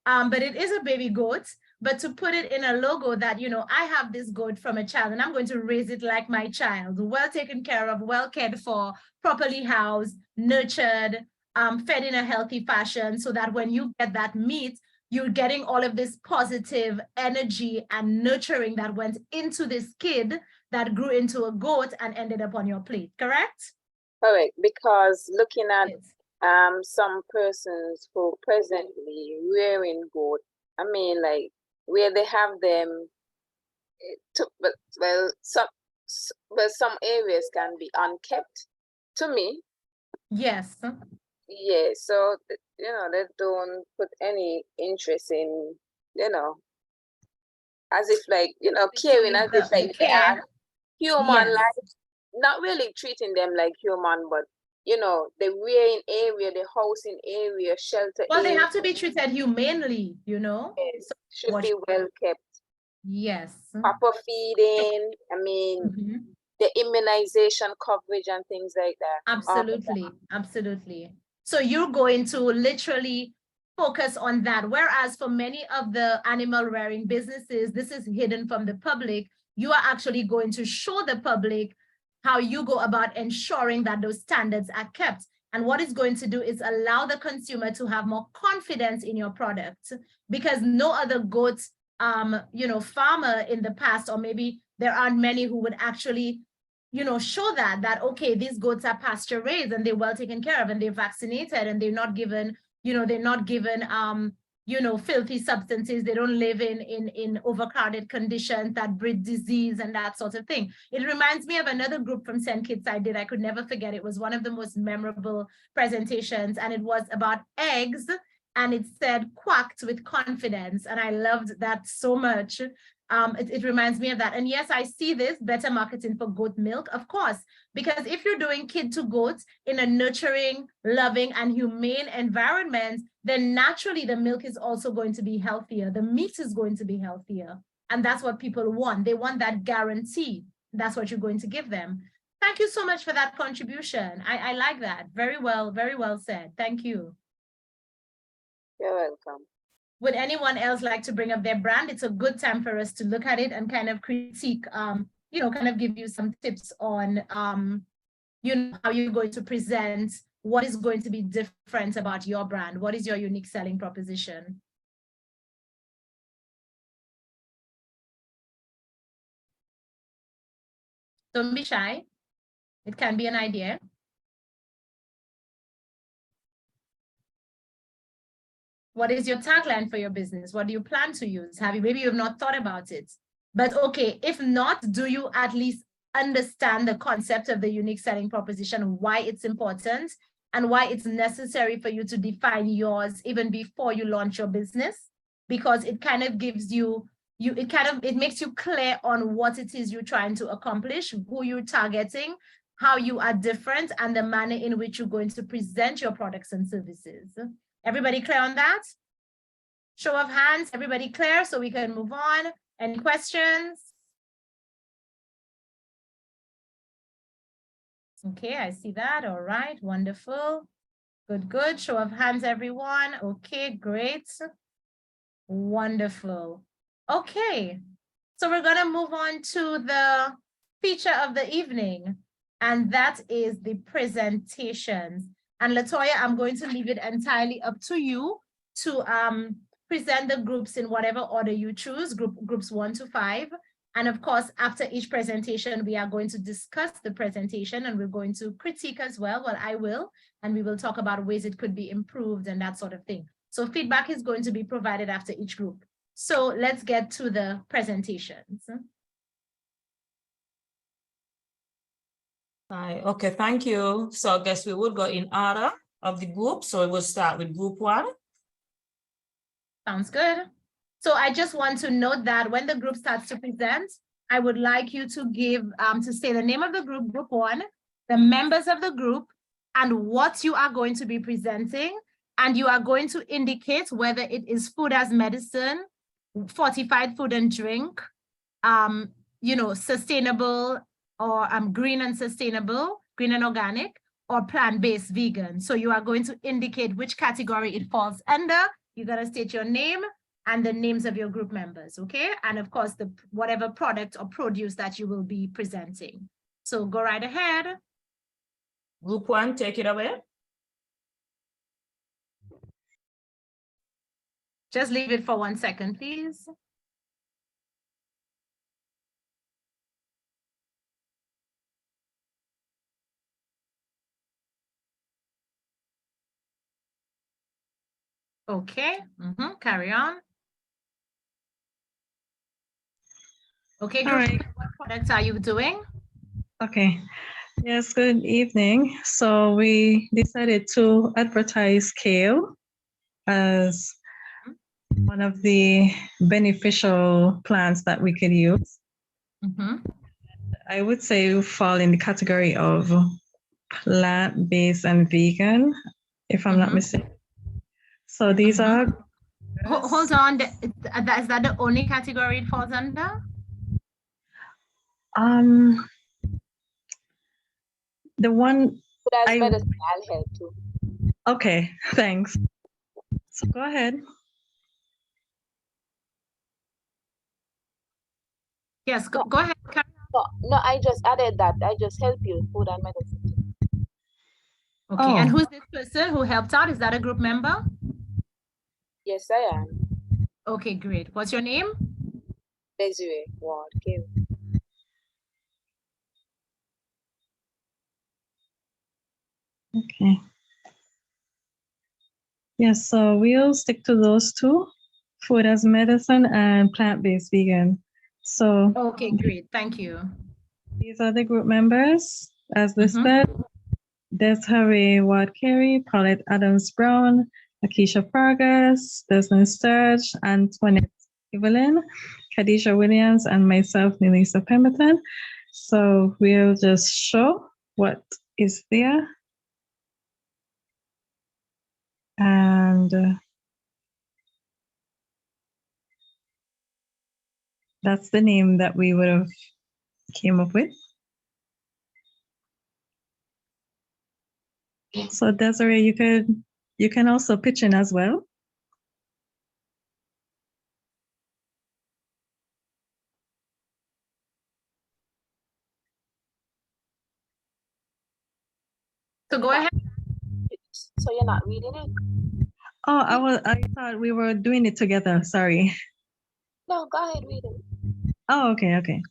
but it is a baby goat. But to put it in a logo that, you know, I have this goat from a child and I'm going to raise it like my child, well taken care of, well cared for, properly housed, nurtured, fed in a healthy fashion so that when you get that meat, you're getting all of this positive energy and nurturing that went into this kid that grew into a goat and ended up on your plate, correct? Correct, because looking at some persons who presently rearing goat, I mean, like where they have them, some areas can be unkept. To me, yes. Yeah, so you know they don't put any interest in, you know, as if like, you know, caring as if like they are human, Yes. like not really treating them like human, but you know, the rearing area, the housing area, shelter Well, they area, have to be treated humanely, you know? yes, So should what? be well kept. Yes. Proper feeding, I mean, Mhm. the immunization coverage and things like that. Absolutely, absolutely. So you're going to literally focus on that. Whereas for many of the animal rearing businesses, this is hidden from the public. You are actually going to show the public how you go about ensuring that those standards are kept. And what it's going to do is allow the consumer to have more confidence in your product, because no other goat, you know, farmer in the past, or maybe there aren't many who would actually, you know, show that okay, these goats are pasture raised and they're well taken care of and they're vaccinated and they're not given, you know, they're not given you know, filthy substances. They don't live in overcrowded conditions that breed disease and that sort of thing. It reminds me of another group from St. Kitts I did. I could never forget. It was one of the most memorable presentations, and it was about eggs, and it said quacked with confidence, and I loved that so much. It reminds me of that. And yes, I see this better marketing for goat milk, of course, because if you're doing kid to goats in a nurturing, loving, and humane environment, then naturally the milk is also going to be healthier. The meat is going to be healthier. And that's what people want. They want that guarantee. That's what you're going to give them. Thank you so much for that contribution. I like that. Very well said. Thank you. You're welcome. Would anyone else like to bring up their brand? It's a good time for us to look at it and kind of critique, you know, kind of give you some tips on, you know, how you're going to present, what is going to be different about your brand, what is your unique selling proposition? Don't be shy. It can be an idea. What is your tagline for your business? What do you plan to use? Maybe you have not thought about it. But okay, if not, do you at least understand the concept of the unique selling proposition, why it's important, and why it's necessary for you to define yours even before you launch your business? Because it kind of gives you it makes you clear on what it is you're trying to accomplish, who you're targeting, how you are different, and the manner in which you're going to present your products and services. Everybody clear on that? Show of hands, everybody clear, so we can move on. Any questions? Okay, I see that. All right, wonderful. Good, good. Show of hands, everyone. Okay, great. Wonderful. Okay, so we're gonna move on to the feature of the evening, and that is the presentations. And Latoya, I'm going to leave it entirely up to you to present the groups in whatever order you choose, groups 1 to 5. And of course, after each presentation, we are going to discuss the presentation and we're going to critique as well, I will, and we will talk about ways it could be improved and that sort of thing. So feedback is going to be provided after each group. So let's get to the presentations. Hi, okay, thank you. So I guess we would go in order of the group. So we'll start with group 1. Sounds good. So I just want to note that when the group starts to present, I would like you to give, to say the name of the group, group 1, the members of the group, and what you are going to be presenting. And you are going to indicate whether it is food as medicine, fortified food and drink, you know, sustainable or green and sustainable, green and organic, or plant-based vegan. So you are going to indicate which category it falls under. You're going to state your name and the names of your group members, okay? And of course, whatever product or produce that you will be presenting. So go right ahead. Group 1, take it away. Just leave it for 1 second, please. Okay, carry on. Okay, All right. what products are you doing? Okay. Yes, good evening. So we decided to advertise kale as one of the beneficial plants that we could use. I would say we fall in the category of plant-based and vegan, if I'm not mistaken. So these are... Hold on, is that the only category it falls under? The one... That's medicine, I'll help too. Okay, thanks. So go ahead. Yes, go ahead. No, I just added that. I just help you, food and medicine. Okay, and who's this person who helped out? Is that a group member? Yes, I am. Okay, great. What's your name? Desiree Ward. Okay. Okay. Yes, so we'll stick to those two, food as medicine and plant-based vegan. So okay, great. Thank you. These are the group members as listed. Desiree Ward Carey, Paulette Adams Brown, Akeisha Fargas, Desmond Sturge, Antoinette Evelyn, Khadijah Williams, and myself, Melissa Pemberton. So we'll just show what is there. And that's the name that we would have came up with. So Desiree, you can also pitch in as well. So go ahead. So you're not reading it? Oh, I thought we were doing it together. Sorry. No, go ahead, read it. Oh, okay.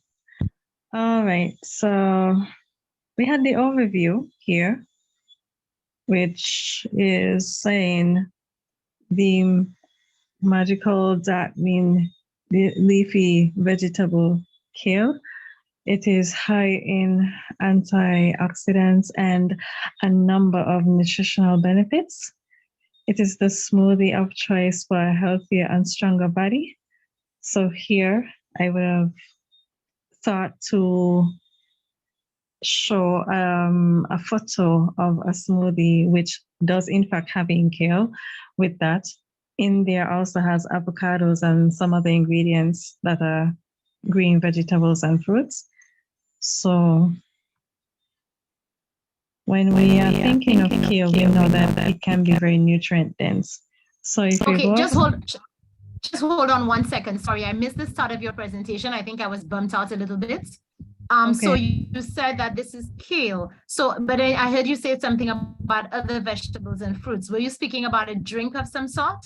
All right. So we had the overview here, which is saying the magical dark green leafy vegetable kale. It is high in antioxidants and a number of nutritional benefits. It is the smoothie of choice for a healthier and stronger body. So here I would have thought to show a photo of a smoothie which does in fact have kale with that. In there also has avocados and some other ingredients that are green vegetables and fruits. So when we are thinking of kale, we know that it can be very nutrient dense. So if you Okay, go just hold on 1 second. Sorry, I missed the start of your presentation. I think I was bumped out a little bit. So you said that this is kale. So, but I heard you say something about other vegetables and fruits. Were you speaking about a drink of some sort?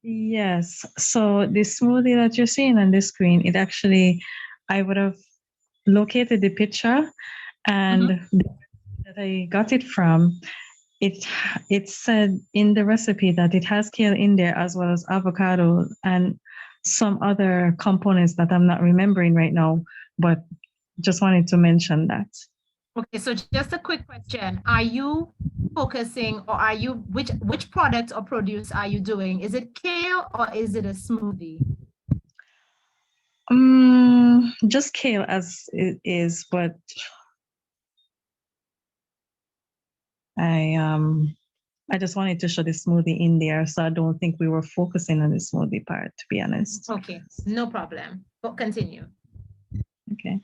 Yes. So the smoothie that you're seeing on the screen, it actually, I would have located the picture and that I got it from, it said in the recipe that it has kale in there as well as avocado and some other components that I'm not remembering right now, but just wanted to mention that. Okay, so just a quick question. Are you focusing or are you, which product or produce are you doing? Is it kale or is it a smoothie? Just kale as it is, but I just wanted to show the smoothie in there, so I don't think we were focusing on the smoothie part, to be honest. Okay, no problem. But continue. Okay,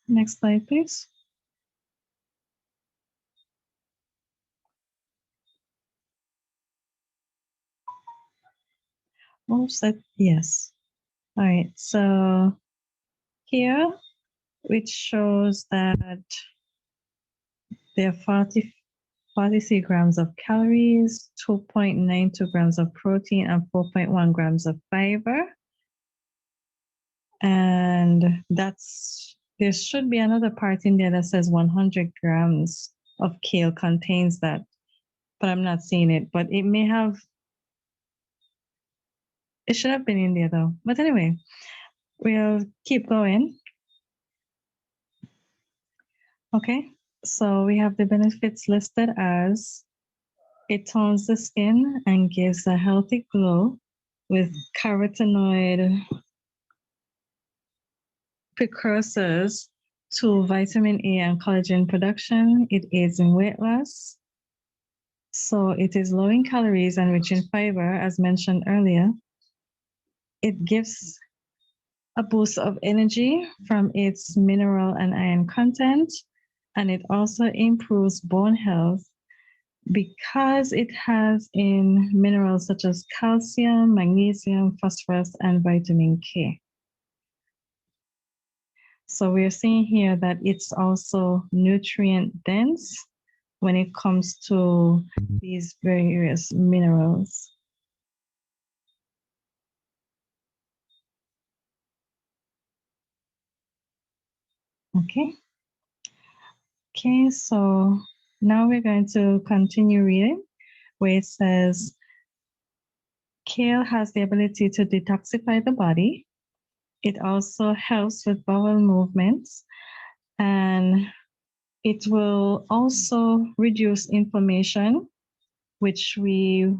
next slide, please. Yes. All right, so here, which shows that there are 43 grams of calories, 2.92 grams of protein, and 4.1 grams of fiber. And there should be another part in there that says 100 grams of kale contains that, but I'm not seeing it. But it should have been in there though. But anyway, we'll keep going. Okay, so we have the benefits listed as it tones the skin and gives a healthy glow with carotenoid precursors to vitamin A and collagen production. It aids in weight loss. So it is low in calories and rich in fiber, as mentioned earlier. It gives a boost of energy from its mineral and iron content, and it also improves bone health because it has in minerals such as calcium, magnesium, phosphorus, and vitamin K. So we're seeing here that it's also nutrient dense when it comes to these various minerals. Okay. Okay, so now we're going to continue reading where it says, kale has the ability to detoxify the body. It also helps with bowel movements, and it will also reduce inflammation, which we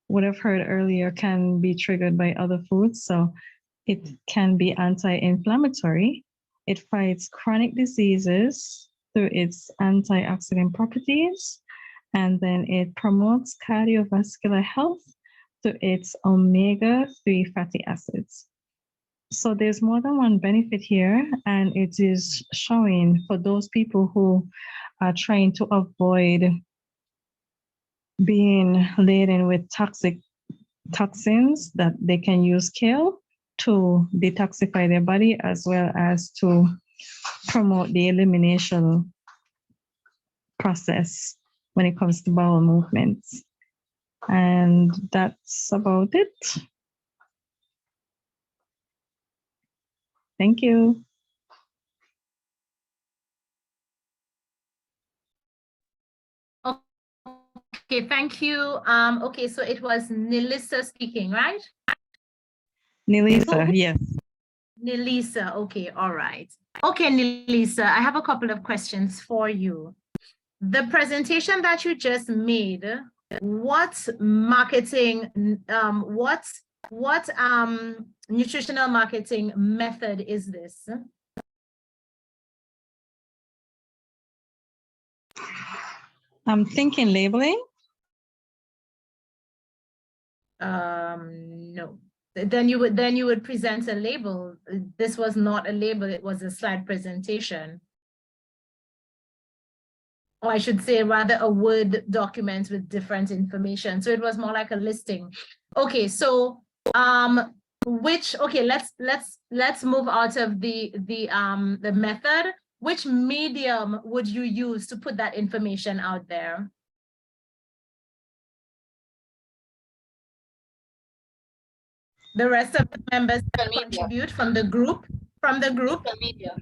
would have heard earlier can be triggered by other foods. So it can be anti-inflammatory. It fights chronic diseases through its antioxidant properties, and then it promotes cardiovascular health through its omega-3 fatty acids. So there's more than one benefit here, and it is showing for those people who are trying to avoid being laden with toxins that they can use kale to detoxify their body as well as to promote the elimination process when it comes to bowel movements. And that's about it. Thank you. Okay, thank you. Okay, so it was Nelissa speaking, right? Nelissa, yes. Nelissa, okay, all right. Okay, Nelissa, I have a couple of questions for you. The presentation that you just made, what marketing, what nutritional marketing method is this? I'm thinking labeling. No. Then you would present a label. This was not a label, it was a slide presentation. Or I should say rather a Word document with different information. So it was more like a listing. Okay, so let's move out of the method. Which medium would you use to put that information out there? The rest of the members that contribute from the group. Media.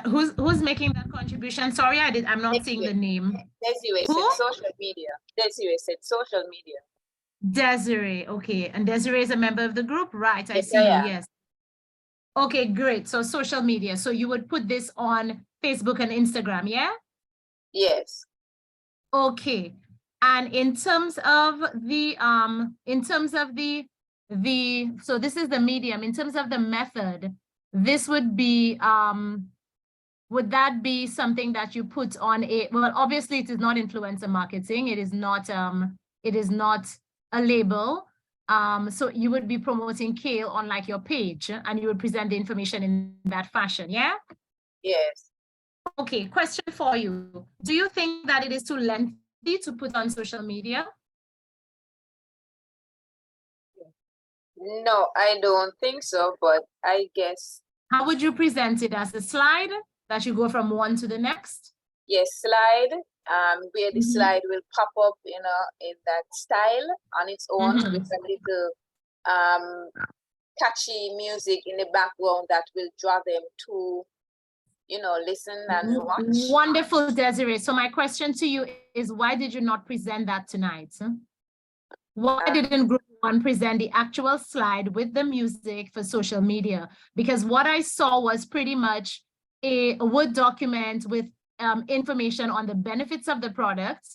Who's making that contribution? Sorry, I'm not seeing the name. Desiree Who? said social media. Desiree said social media. Desiree, okay. And Desiree is a member of the group, right? I Yes, see I you, am. yes. Okay, great. So social media. So you would put this on Facebook and Instagram, yeah? Yes. Okay. And in terms of the so this is the medium. In terms of the method, this would be would that be something that you put on a, well, obviously it is not influencer marketing. It is not a label. So you would be promoting kale on like your page and you would present the information in that fashion, yeah? Yes. Okay, question for you. Do you think that it is too lengthy to put on social media? No, I don't think so, but I guess, How would you present it, as a slide that you go from one to the next? yes, slide, where the Mhm. slide will pop up, in that style on its own Mhm. with a little catchy music in the background that will draw them to, listen and watch. Wonderful, Desiree. So my question to you is, why did you not present that tonight? Why didn't group one present the actual slide with the music for social media? Because what I saw was pretty much a Word document with information on the benefits of the product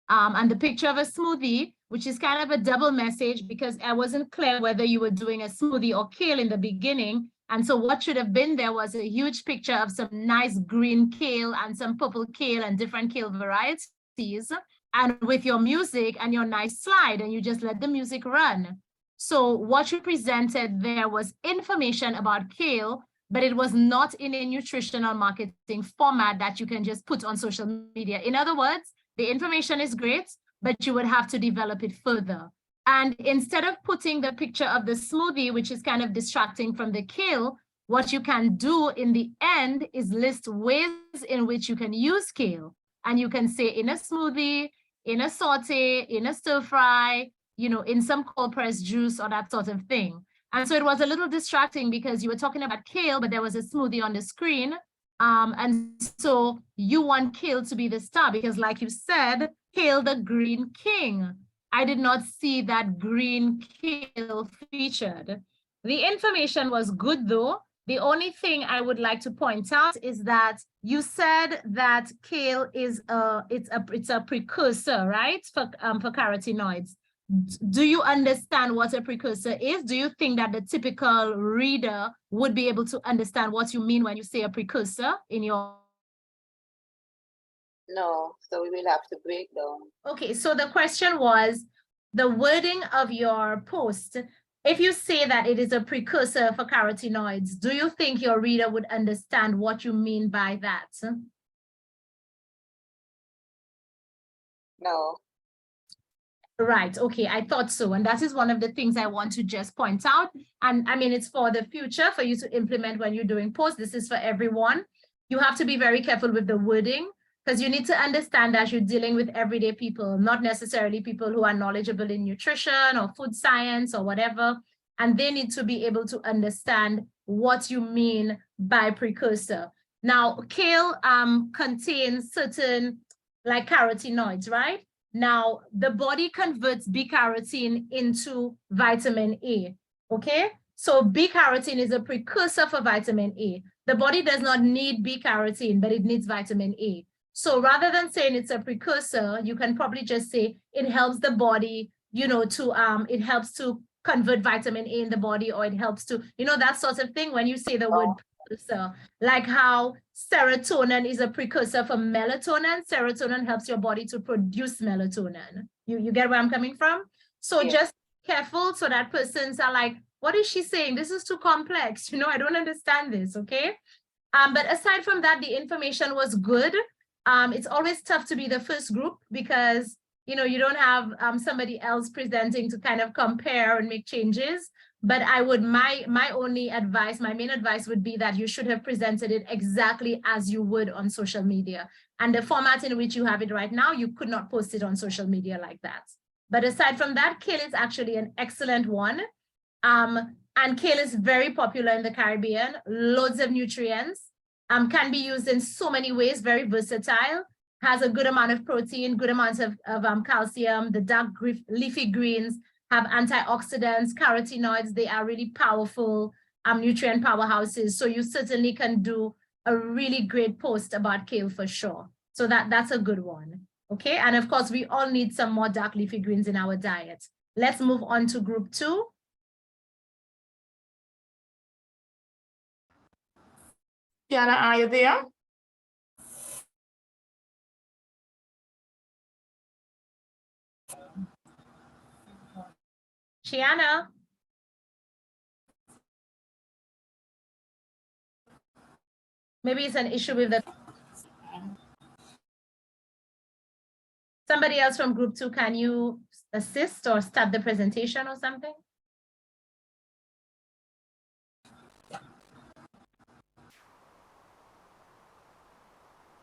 and the picture of a smoothie, which is kind of a double message because I wasn't clear whether you were doing a smoothie or kale in the beginning. And so what should have been there was a huge picture of some nice green kale and some purple kale and different kale varieties, and with your music and your nice slide, and you just let the music run. So what you presented there was information about kale, but it was not in a nutritional marketing format that you can just put on social media. In other words, the information is great, but you would have to develop it further. And instead of putting the picture of the smoothie, which is kind of distracting from the kale, what you can do in the end is list ways in which you can use kale. And you can say in a smoothie, in a saute, in a stir fry, in some cold pressed juice or that sort of thing. And so it was a little distracting because you were talking about kale, but there was a smoothie on the screen. And so you want kale to be the star because, like you said, kale the green king. I did not see that green kale featured. The information was good though. The only thing I would like to point out is that you said that kale is it's a precursor, right, for carotenoids. Do you understand what a precursor is? Do you think that the typical reader would be able to understand what you mean when you say a precursor in your? No, so we will have to break down. Okay, so the question was the wording of your post. If you say that it is a precursor for carotenoids, do you think your reader would understand what you mean by that? No. Right, okay, I thought so. And that is one of the things I want to just point out. And I mean, it's for the future for you to implement when you're doing posts. This is for everyone. You have to be very careful with the wording because you need to understand that you're dealing with everyday people, not necessarily people who are knowledgeable in nutrition or food science or whatever. And they need to be able to understand what you mean by precursor. Now, kale contains certain like carotenoids, right? Now, the body converts B-carotene into vitamin A, okay? So B-carotene is a precursor for vitamin A. The body does not need B-carotene, but it needs vitamin A. So rather than saying it's a precursor, you can probably just say it helps the body, it helps to convert vitamin A in the body, or it helps to, that sort of thing when you say the word precursor, like how serotonin is a precursor for melatonin. Serotonin helps your body to produce melatonin. You get where I'm coming from? So just careful, so that persons are like, what is she saying? This is too complex. I don't understand this, okay? But aside from that, the information was good. It's always tough to be the first group because you don't have somebody else presenting to kind of compare and make changes. But I would, my main advice would be that you should have presented it exactly as you would on social media. And the format in which you have it right now, you could not post it on social media like that. But aside from that, kale is actually an excellent one. And kale is very popular in the Caribbean, loads of nutrients, can be used in so many ways, very versatile, has a good amount of protein, good amounts of calcium. The dark leafy greens have antioxidants, carotenoids. They are really powerful nutrient powerhouses. So you certainly can do a really great post about kale for sure. So that's a good one. Okay, and of course, we all need some more dark leafy greens in our diet. Let's move on to group 2. Tiana, are you there? Shiana? Maybe it's an issue with the... Somebody else from group 2, can you assist or start the presentation or something?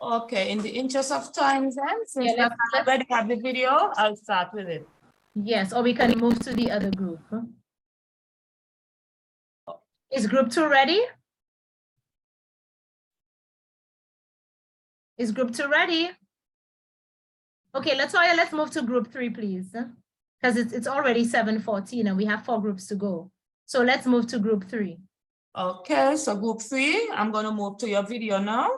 Okay, in the interest of time then, since let's already have the video, I'll start with it. Yes, or we can move to the other group. Is group 2 ready? Is group 2 ready? Okay, let's move to group 3, please. Because it's already 7:14 and we have 4 groups to go. So let's move to group 3. Okay, so group 3, I'm going to move to your video now.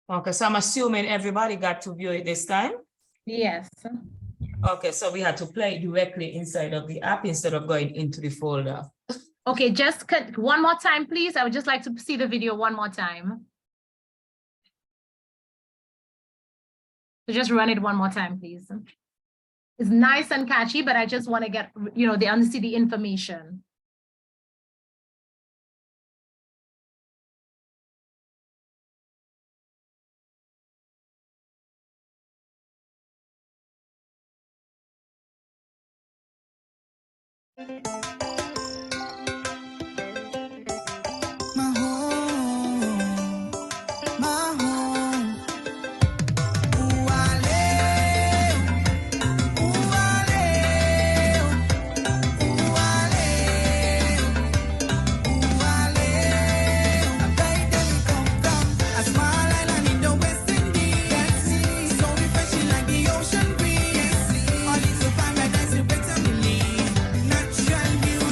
Okay, so I'm assuming everybody got to view it this time? Yes. Okay, so we had to play it directly inside of the app instead of going into the folder. Okay, just one more time, please. I would just like to see the video one more time. So just run it one more time, please. It's nice and catchy, but I just want to get, they see the information. Natural beauty.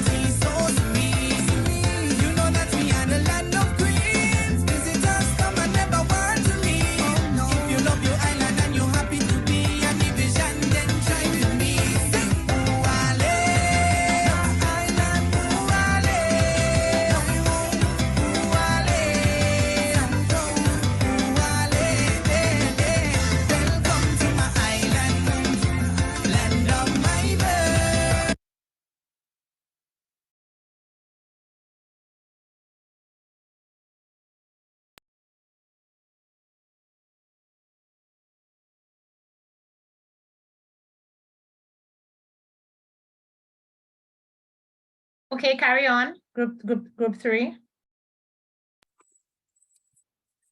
Okay, carry on. Group 3.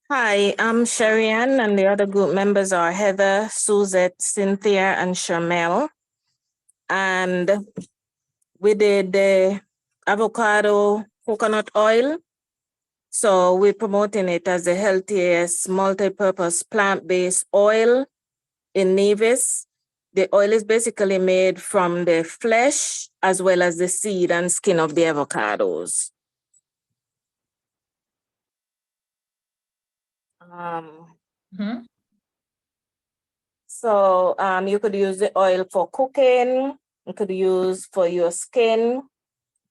Hi, I'm Sherry-Ann, and the other group members are Heather, Suzette, Cynthia, and Shamel. And we did the avocado coconut oil. So we're promoting it as the healthiest multi-purpose plant-based oil in Nevis. The oil is basically made from the flesh as well as the seed and skin of the avocados. So you could use the oil for cooking, you could use for your skin, you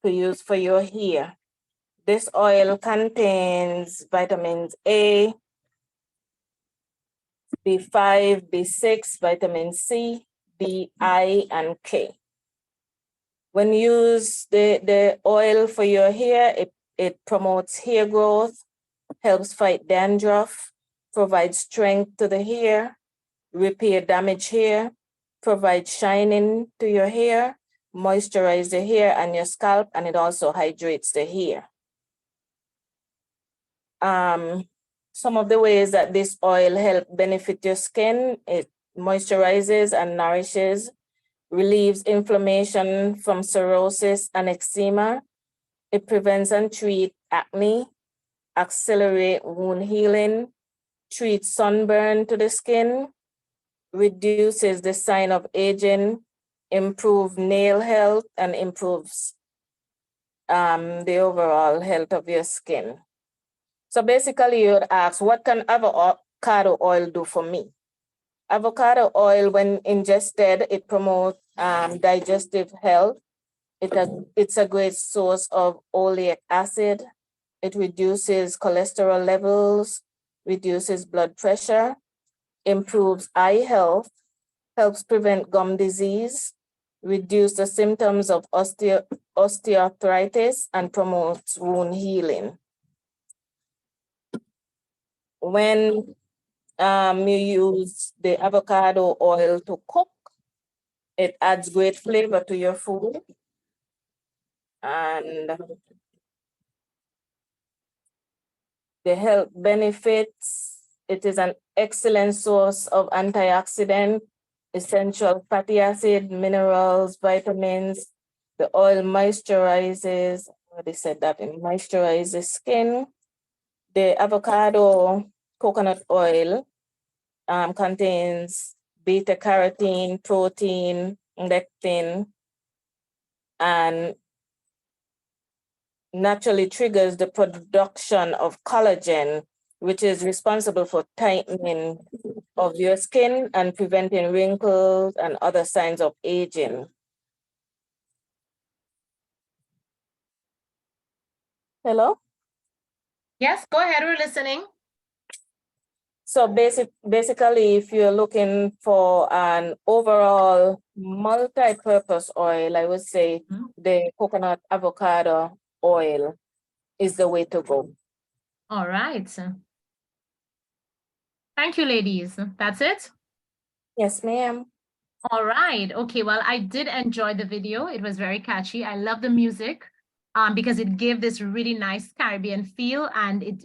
could use for your hair. This oil contains vitamins A, B5, B6, vitamin C, D, I, and K. When you use the oil for your hair, it promotes hair growth, helps fight dandruff, provides strength to the hair, repair damaged hair, provide shining to your hair, moisturize the hair and your scalp, and it also hydrates the hair. Some of the ways that this oil helps benefit your skin: it moisturizes and nourishes, relieves inflammation from cirrhosis and eczema, it prevents and treats acne, accelerate wound healing, treats sunburn to the skin, reduces the sign of aging, improves nail health, and improves the overall health of your skin. So basically you would ask, what can avocado oil do for me? Avocado oil, when ingested, it promotes digestive health. It's a great source of oleic acid. It reduces cholesterol levels, reduces blood pressure, improves eye health, helps prevent gum disease, reduce the symptoms of osteoarthritis, and promotes wound healing. When you use the avocado oil to cook, it adds great flavor to your food. And the health benefits: it is an excellent source of antioxidant, essential fatty acid, minerals, vitamins. The oil moisturizes, I already said that, it moisturizes skin. The avocado coconut oil contains beta carotene, protein, lectin, and naturally triggers the production of collagen, which is responsible for tightening of your skin and preventing wrinkles and other signs of aging. Hello? Yes, go ahead, we're listening. So basically, if you're looking for an overall multi-purpose oil, I would say the coconut avocado oil is the way to go. All right. Thank you, ladies. That's it? Yes, ma'am. All right. Okay, well, I did enjoy the video. It was very catchy. I love the music because it gave this really nice Caribbean feel, and it,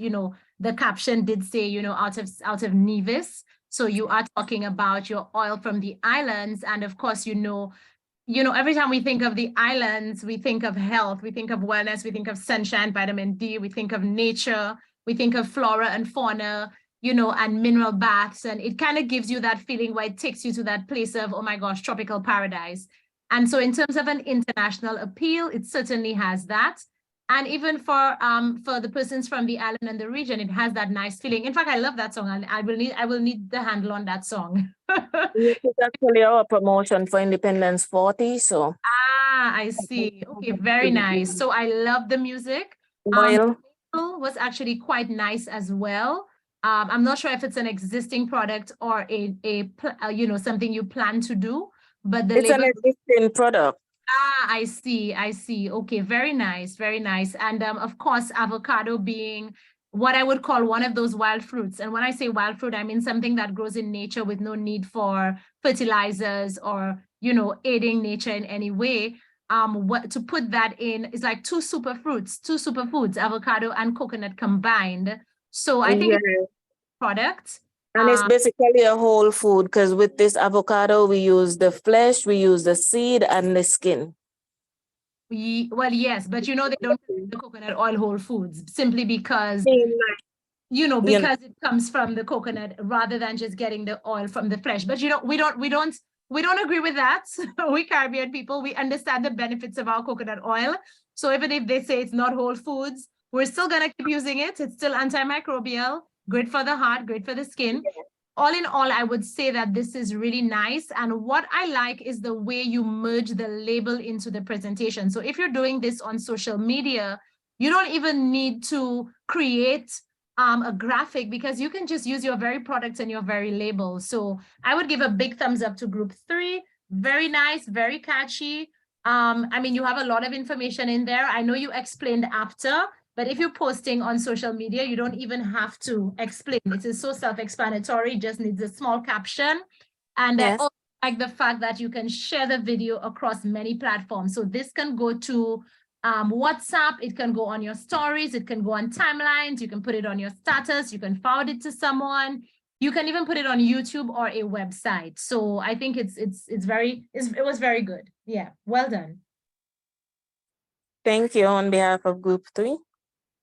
the caption did say, out of Nevis. So you are talking about your oil from the islands. And of course, every time we think of the islands, we think of health, we think of wellness, we think of sunshine, vitamin D, we think of nature, we think of flora and fauna, and mineral baths. And it kind of gives you that feeling where it takes you to that place of, oh my gosh, tropical paradise. And so in terms of an international appeal, it certainly has that. And even for the persons from the island and the region, it has that nice feeling. In fact, I love that song, and I will need the handle on that song. It's actually our promotion for Independence 40, so. Ah, I see. Okay, very nice. So I love the music. Oil. Was actually quite nice as well. I'm not sure if it's an existing product or something you plan to do, but it's an existing product. Ah, I see. Okay, very nice, very nice. And of course, avocado being what I would call one of those wild fruits. And when I say wild fruit, I mean something that grows in nature with no need for fertilizers or, aiding nature in any way. what to put that in is like two superfoods, avocado and coconut combined. So I think it's a product. And it's basically a whole food, because with this avocado, we use the flesh, we use the seed and the skin. Well, yes, but you know, they don't consider the coconut oil whole foods simply because, you know, because it comes from the coconut rather than just getting the oil from the flesh. But you know, we don't agree with that. We Caribbean people, we understand the benefits of our coconut oil. So even if they say it's not whole foods, we're still gonna keep using it. It's still antimicrobial, great for the heart, great for the skin. All in all, I would say that this is really nice. And what I like is the way you merge the label into the presentation. So if you're doing this on social media, you don't even need to create a graphic, because you can just use your very product and your very label. So I would give a big thumbs up to group 3. Very nice, very catchy. I mean, you have a lot of information in there. I know you explained after, but if you're posting on social media, you don't even have to explain. It is so self-explanatory, it just needs a small caption. And I also like the fact that you can share the video across many platforms. So this can go to WhatsApp, it can go on your stories, it can go on timelines, you can put it on your status, you can forward it to someone, you can even put it on YouTube or a website. So I think it was very good. Yeah, well done. Thank you on behalf of group 3.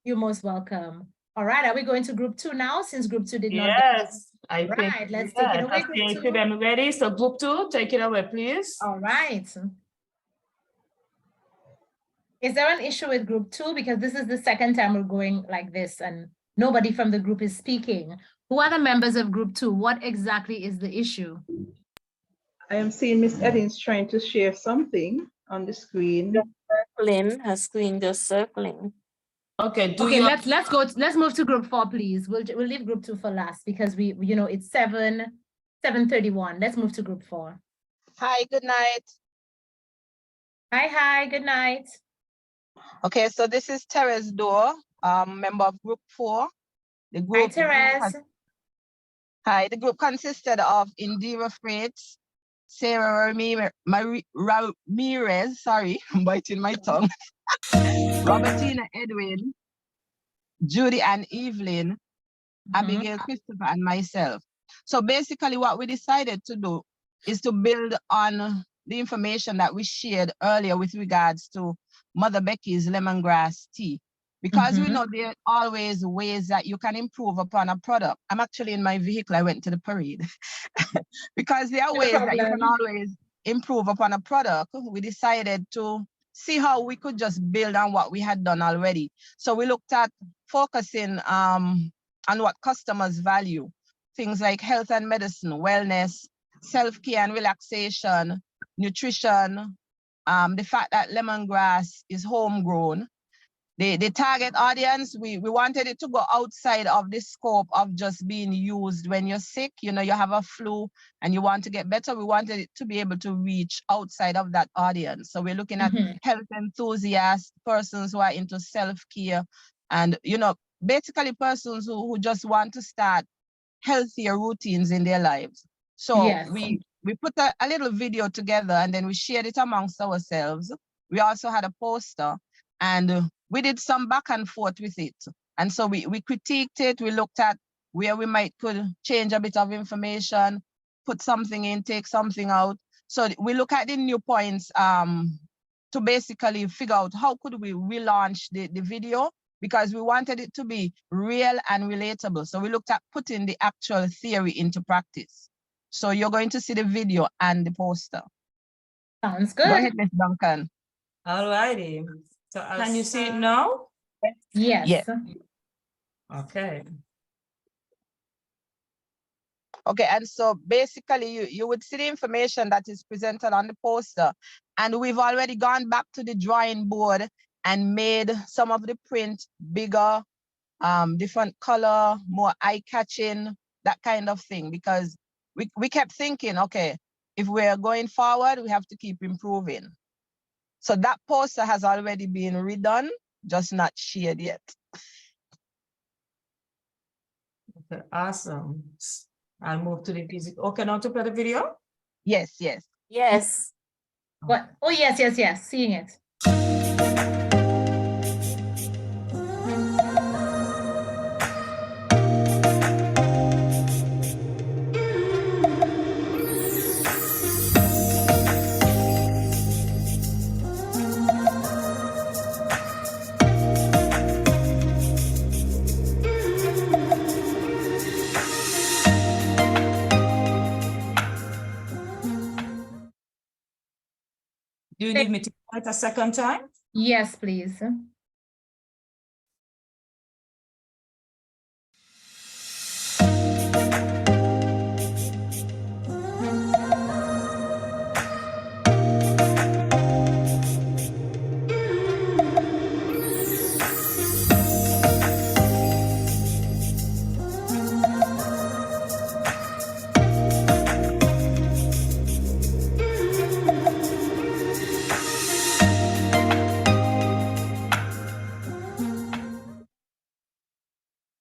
You're most welcome. All right, are we going to group 2 now, since group 2 did not get Yes, I think. right, let's take it away, group 2. I'm ready. So group 2, take it away, please. All right. Is there an issue with group 2? Because this is the second time we're going like this and nobody from the group is speaking. Who are the members of group 2? What exactly is the issue? I am seeing Miss Eddins trying to share something on the screen. Circling, her screen just circling. Okay, let's move to group 4, please. We'll leave group 2 for last because we you know it's 7:31. Let's move to group 4. Hi, good night. Hi, good night. Okay, so this is Therese Dorr, member of group 4. The group, Hi, Therese. Hi, the group consisted of Indira Freights, Sarah Ramirez, sorry, I'm biting my tongue, Robertina Edwin, Judy and Evelyn, Abigail Christopher, and myself. So basically what we decided to do is to build on the information that we shared earlier with regards to Mother Becky's lemongrass tea. Because we know there are always ways that you can improve upon a product. I'm actually in my vehicle, I went to the parade. Because there are ways that you can always improve upon a product. We decided to see how we could just build on what we had done already. So we looked at focusing on what customers value. Things like health and medicine, wellness, self-care and relaxation, nutrition, the fact that lemongrass is homegrown. The target audience, we wanted it to go outside of the scope of just being used when you're sick, you know, you have a flu and you want to get better. We wanted it to be able to reach outside of that audience. So we're looking at health enthusiasts, persons who are into self-care, and, you know, basically persons who just want to start healthier routines in their lives. So we put a little video together and then we shared it amongst ourselves. We also had a poster and we did some back and forth with it. And so we critiqued it. We looked at where we could change a bit of information, put something in, take something out. So we look at the new points to basically figure out how could we relaunch the video, because we wanted it to be real and relatable. So we looked at putting the actual theory into practice. So you're going to see the video and the poster. Sounds good. Go ahead, Ms. Duncan. All righty. So can you see it now? Yes. Yes. Okay. Okay, and so basically you would see the information that is presented on the poster, and we've already gone back to the drawing board and made some of the print bigger, different color, more eye-catching, that kind of thing, because we kept thinking, okay, if we're going forward, we have to keep improving. So that poster has already been redone, just not shared yet. Okay, awesome. I'll move to the physical. Okay, now to play the video? Yes, yes. Yes. What? Oh, yes, yes, yes, seeing it. Do you need me to do it a second time? Yes, please.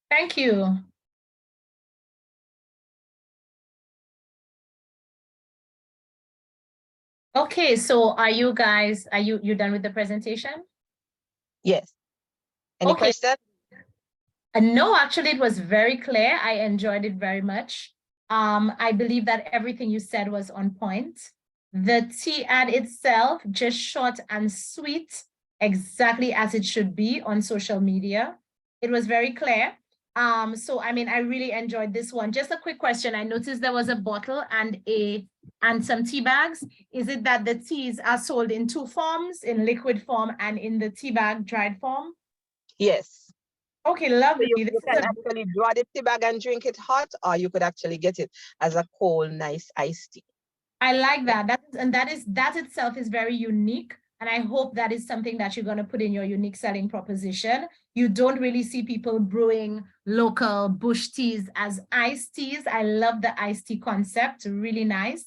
Thank you. Okay, so are you guys, you done with the presentation? Yes. Any Okay. question? No, actually, it was very clear. I enjoyed it very much. I believe that everything you said was on point. The tea ad itself, just short and sweet, exactly as it should be on social media. It was very clear. So I mean, I really enjoyed this one. Just a quick question. I noticed there was a bottle and some tea bags. Is it that the teas are sold in two forms, in liquid form and in the tea bag dried form? Yes. Okay, So lovely. you can actually draw the tea bag and drink it hot, or you could actually get it as a cold, nice iced tea. I like that. That itself is very unique. And I hope that is something that you're going to put in your unique selling proposition. You don't really see people brewing local bush teas as iced teas. I love the iced tea concept, really nice.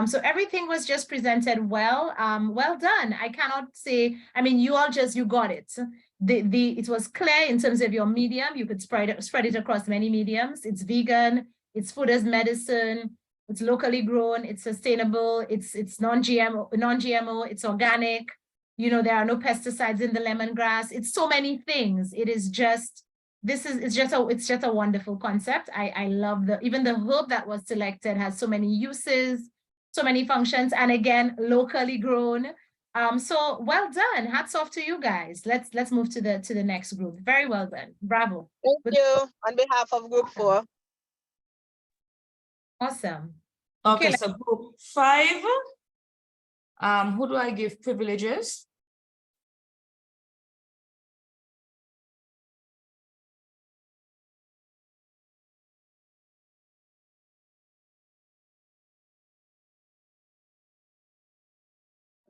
So everything was just presented well. Well done. I cannot say, I mean, you got it. It was clear in terms of your medium. You could spread it across many mediums. It's vegan, it's food as medicine, it's locally grown, it's sustainable, it's non-GMO, it's organic. You know, there are no pesticides in the lemongrass. It's so many things. It is just, it's just a wonderful concept. I love even the herb that was selected has so many uses, so many functions, and again, locally grown. So well done. Hats off to you guys. Let's move to the next group. Very well done. Bravo. Thank you on behalf of Group 4. Awesome. Okay, so group 5. Who do I give privileges?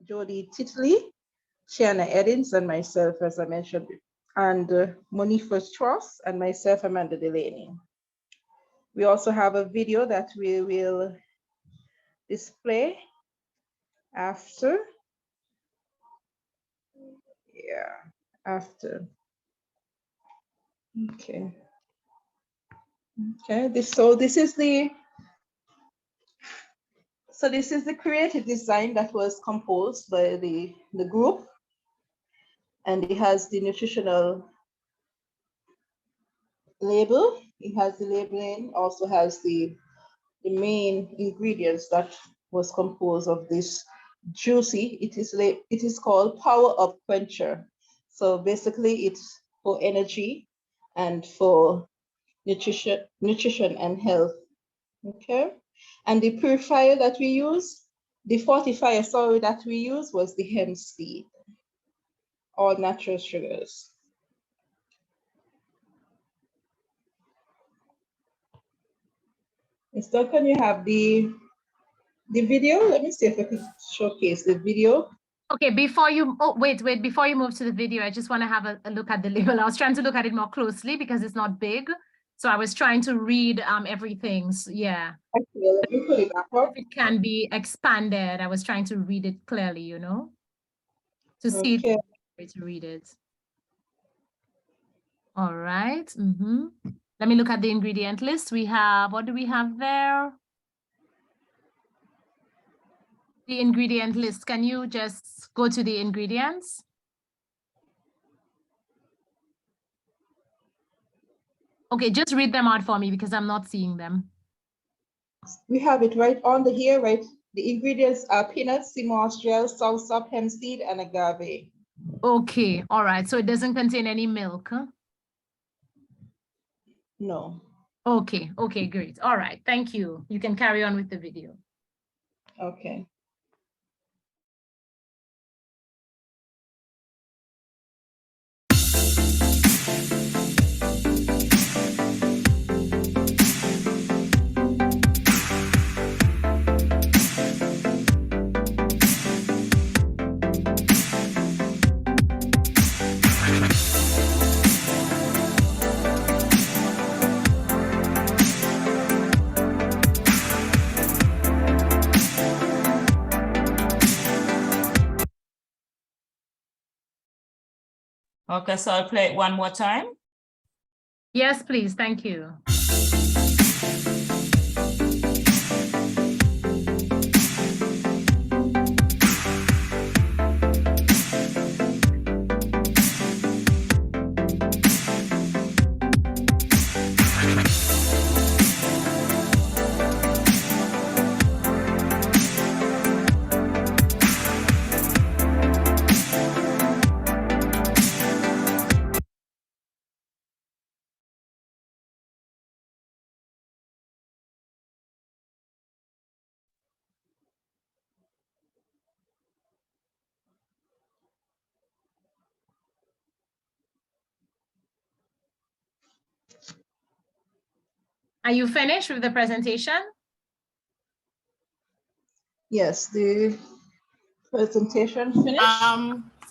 Jody Titley, Shiana Eddins, and myself, as I mentioned, and Monifa Strauss, and myself, Amanda Delaney. We also have a video that we will display after. Yeah, after. Okay. Okay, this is the creative design that was composed by the group, and it has the nutritional label. It has the labeling, also has the main ingredients that was composed of this juicy. It is called Power Up Quencher. So basically, it's for energy and for nutrition and health. Okay, and the purifier that we use, the fortifier, sorry, that we use was the hemp seed, all natural sugars. Mr. Can you have the video? Let me see if I can showcase the video. Okay, before you, before you move to the video, I just want to have a look at the label. I was trying to look at it more closely because it's not big. So I was trying to read everything. So, yeah. Okay, let me put it back up. It can be expanded. I was trying to read it clearly, you know, to see Okay. it, to read it. All right. Let me look at the ingredient list. We have, what do we have there? the ingredient list. Can you just go to the ingredients? Okay, just read them out for me because I'm not seeing them. We have it right on the here, right? The ingredients are peanuts, sea moss gel, soursop, hemp seed, and agave. Okay, all right. So it doesn't contain any milk, huh? No. Okay, okay, great. All right, thank you. You can carry on with the video. Okay. Okay, so I'll play it one more time. Yes, please. Thank you. Are you finished with the presentation? Yes, the presentation finished.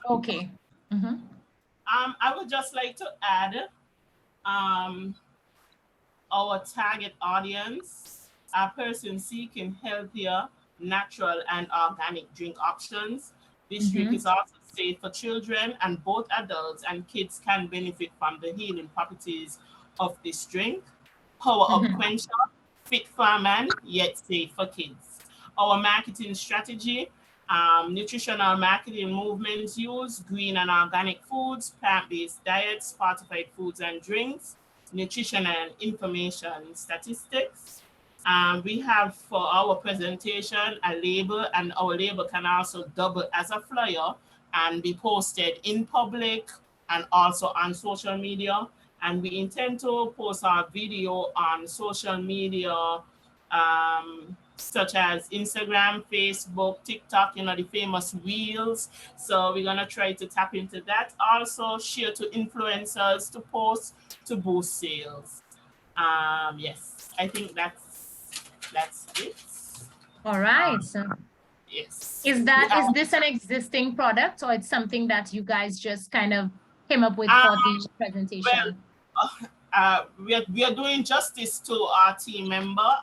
Okay. Mhm. I would just like to add our target audience are persons seeking healthier, natural, and organic drink options. This drink is also safe for children, and both adults and kids can benefit from the healing properties of this drink. Power Up Quencher, fit for man, yet safe for kids. Our marketing strategy, nutritional marketing movements use green and organic foods, plant-based diets, fortified foods and drinks, nutrition and information statistics. We have for our presentation a label, and our label can also double as a flyer and be posted in public and also on social media. And we intend to post our video on social media, such as Instagram, Facebook, TikTok, the famous Reels. So we're gonna try to tap into that. Also share to influencers to post to boost sales. Yes, I think that's it. All right. Yes. Is this an existing product, or it's something that you guys just kind of came up with for the presentation? Well, we are doing justice to our team member,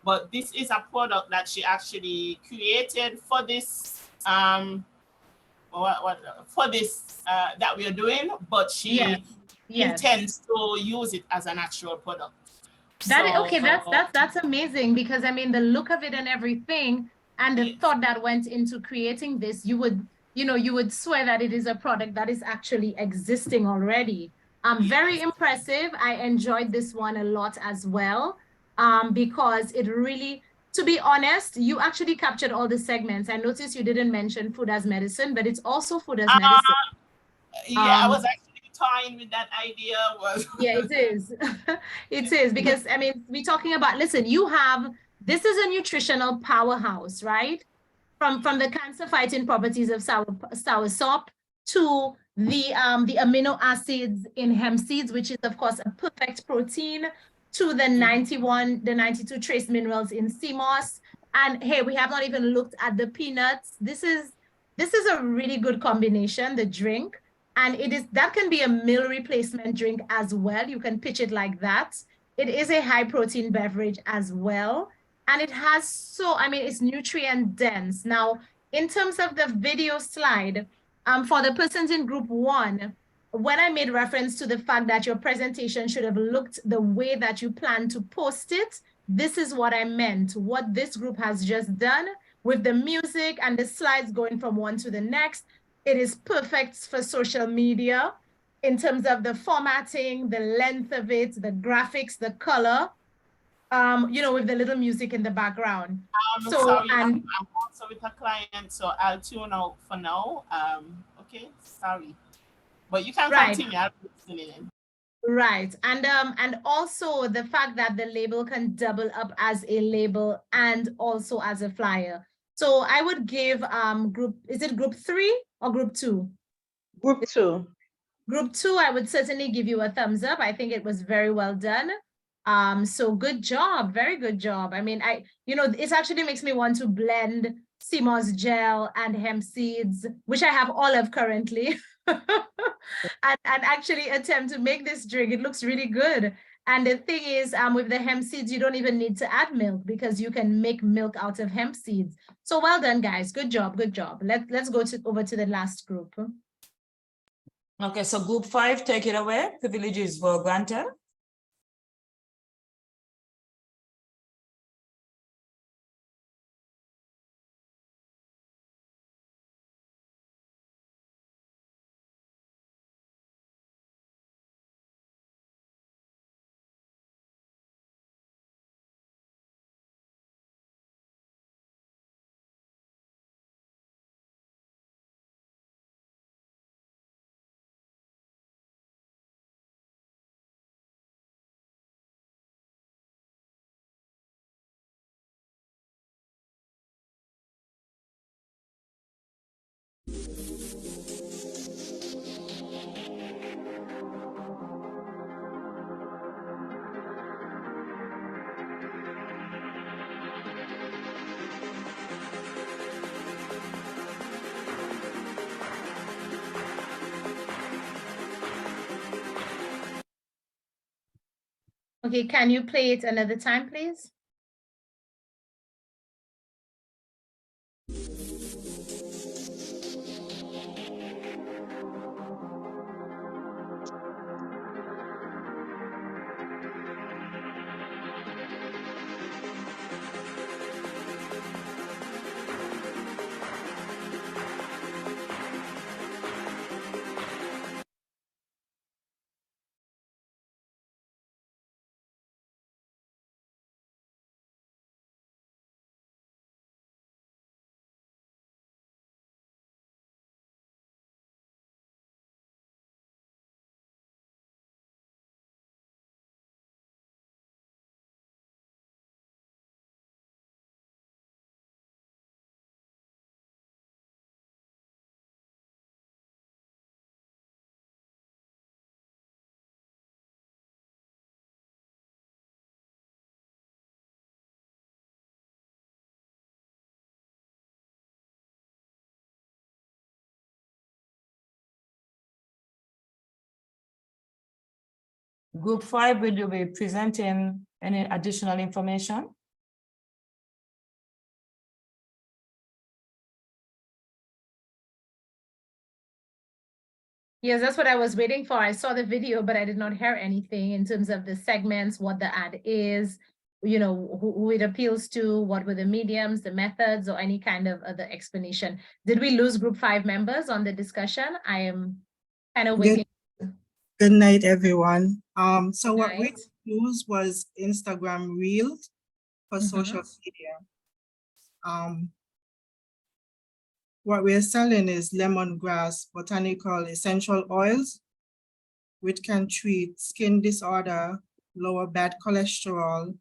but this is a product that she actually created for this for this that we are doing, but she intends to use it as an actual product. That's amazing, because I mean the look of it and everything, and the thought that went into creating this, you would swear that it is a product that is actually existing already. Very impressive. I enjoyed this one a lot as well, because it really, to be honest, you actually captured all the segments. I noticed you didn't mention food as medicine, but it's also food as medicine. Yeah, I was actually toying with that idea. Yeah, it is. It is, because I mean, we're talking about, listen, this is a nutritional powerhouse, right? From the cancer fighting properties of soursop to the amino acids in hemp seeds, which is of course a perfect protein, to the 92 trace minerals in sea moss. And hey, we have not even looked at the peanuts. This is a really good combination, the drink. And that can be a meal replacement drink as well. You can pitch it like that. It is a high protein beverage as well. And it has it's nutrient dense. Now, in terms of the video slide, for the persons in group 1, when I made reference to the fact that your presentation should have looked the way that you plan to post it, this is what I meant. What this group has just done with the music and the slides going from one to the next. It is perfect for social media in terms of the formatting, the length of it, the graphics, the color, you know, with the little music in the background. Sorry, I'm also with a client, so I'll tune out for now. Okay, sorry. But you can continue. I'll be listening. Right. And also the fact that the label can double up as a label and also as a flyer. So I would give is it group 3 or group 2? Group 2. Group 2, I would certainly give you a thumbs up. I think it was very well done. So good job, very good job. I mean, you know, it actually makes me want to blend CMOS gel and hemp seeds, which I have all of currently, and actually attempt to make this drink. It looks really good. And the thing is, with the hemp seeds, you don't even need to add milk because you can make milk out of hemp seeds. So well done, guys. Good job, good job. Let's go over to the last group. Okay, so group 5, take it away. Privileges were granted. Okay, can you play it another time, please? Group 5, will you be presenting any additional information? Yes, that's what I was waiting for. I saw the video, but I did not hear anything in terms of the segments, what the ad is, you know, who it appeals to, what were the mediums, the methods, or any kind of other explanation. Did we lose group 5 members on the discussion? I am kind of waiting. Good night, everyone. So what we used was Instagram Reels for social media. What we're selling is lemongrass botanical essential oils, which can treat skin disorder, lower bad cholesterol,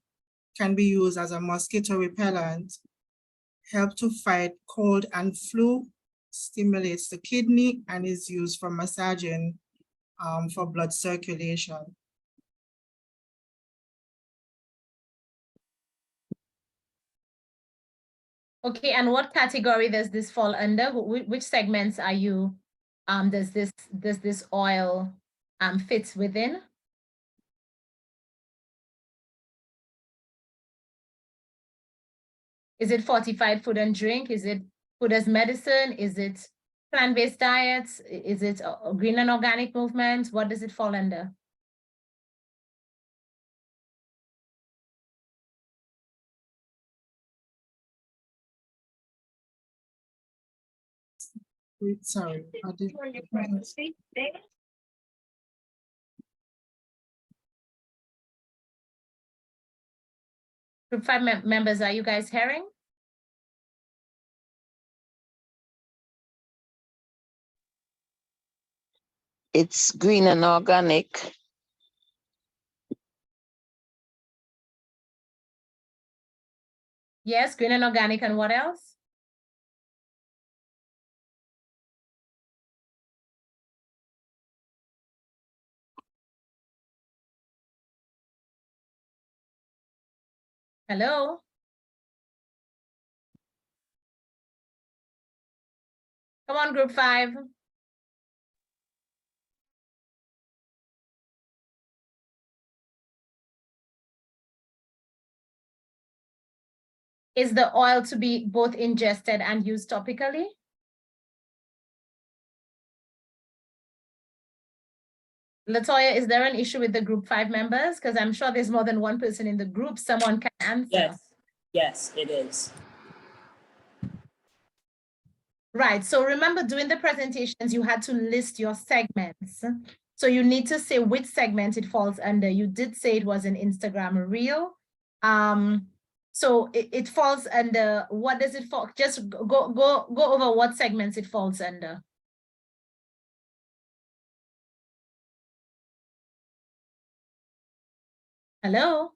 can be used as a mosquito repellent, help to fight cold and flu, stimulates the kidney, and is used for massaging for blood circulation. Okay, and what category does this fall under? Which segments are you, does this oil fit within? Is it fortified food and drink? Is it food as medicine? Is it plant-based diets? Is it a green and organic movement? What does it fall under? Wait, sorry. I did- Group 5 members, are you guys hearing? It's green and organic. Yes, green and organic, and what else? Hello? Come on, group 5. Is the oil to be both ingested and used topically? Latoya, is there an issue with the group 5 members? Because I'm sure there's more than one person in the group. Someone can answer. Yes, yes, it is. Right. So remember, during the presentations, you had to list your segments. So you need to say which segment it falls under. You did say it was an Instagram reel. So it falls under, what does it fall? Just go over what segments it falls under. Hello?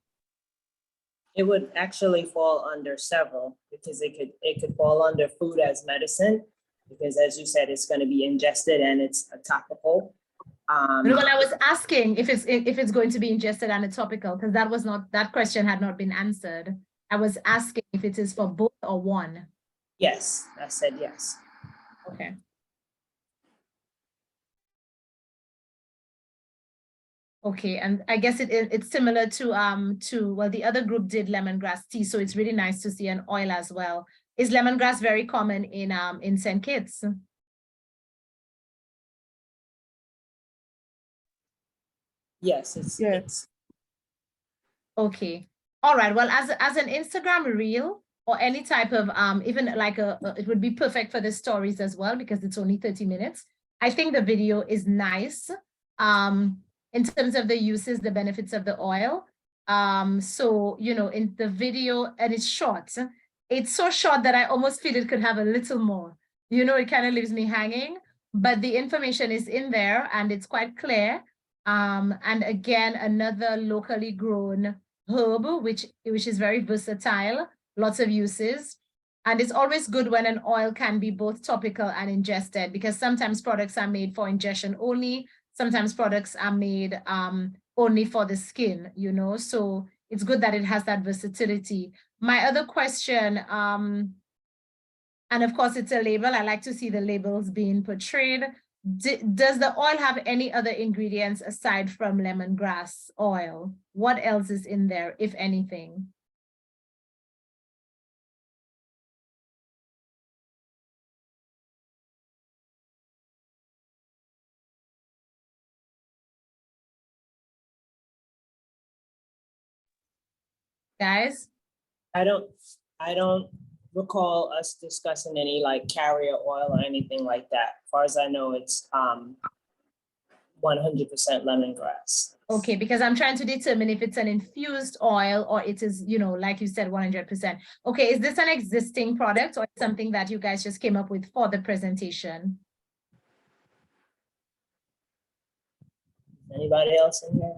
It would actually fall under several because it could fall under food as medicine, because as you said, it's going to be ingested and it's a topical. Well, I was asking if it's going to be ingested and a topical, because that question had not been answered. I was asking if it is for both or one. Yes, I said yes. Okay. Okay, and I guess it's similar to well, the other group did lemongrass tea, so it's really nice to see an oil as well. Is lemongrass very common in St. Kitts? Yes, it's Okay. All right. Well, as an Instagram reel or any type of even like it would be perfect for the stories as well, because it's only 30 minutes. I think the video is nice. In terms of the uses, the benefits of the oil. So, you know, in the video, and it's short. It's so short that I almost feel it could have a little more. You know, it kind of leaves me hanging, but the information is in there and it's quite clear. And again, another locally grown herb, which is very versatile, lots of uses. And it's always good when an oil can be both topical and ingested, because sometimes products are made for ingestion only. Sometimes products are made only for the skin, you know, so it's good that it has that versatility. My other question, and of course it's a label, I like to see the labels being portrayed. Does the oil have any other ingredients aside from lemongrass oil? What else is in there, if anything? Guys? I don't recall us discussing any like carrier oil or anything like that. As far as I know, it's 100% lemongrass. Okay, because I'm trying to determine if it's an infused oil or it is, you know, like you said, 100%. Okay, is this an existing product or something that you guys just came up with for the presentation? Anybody else in here?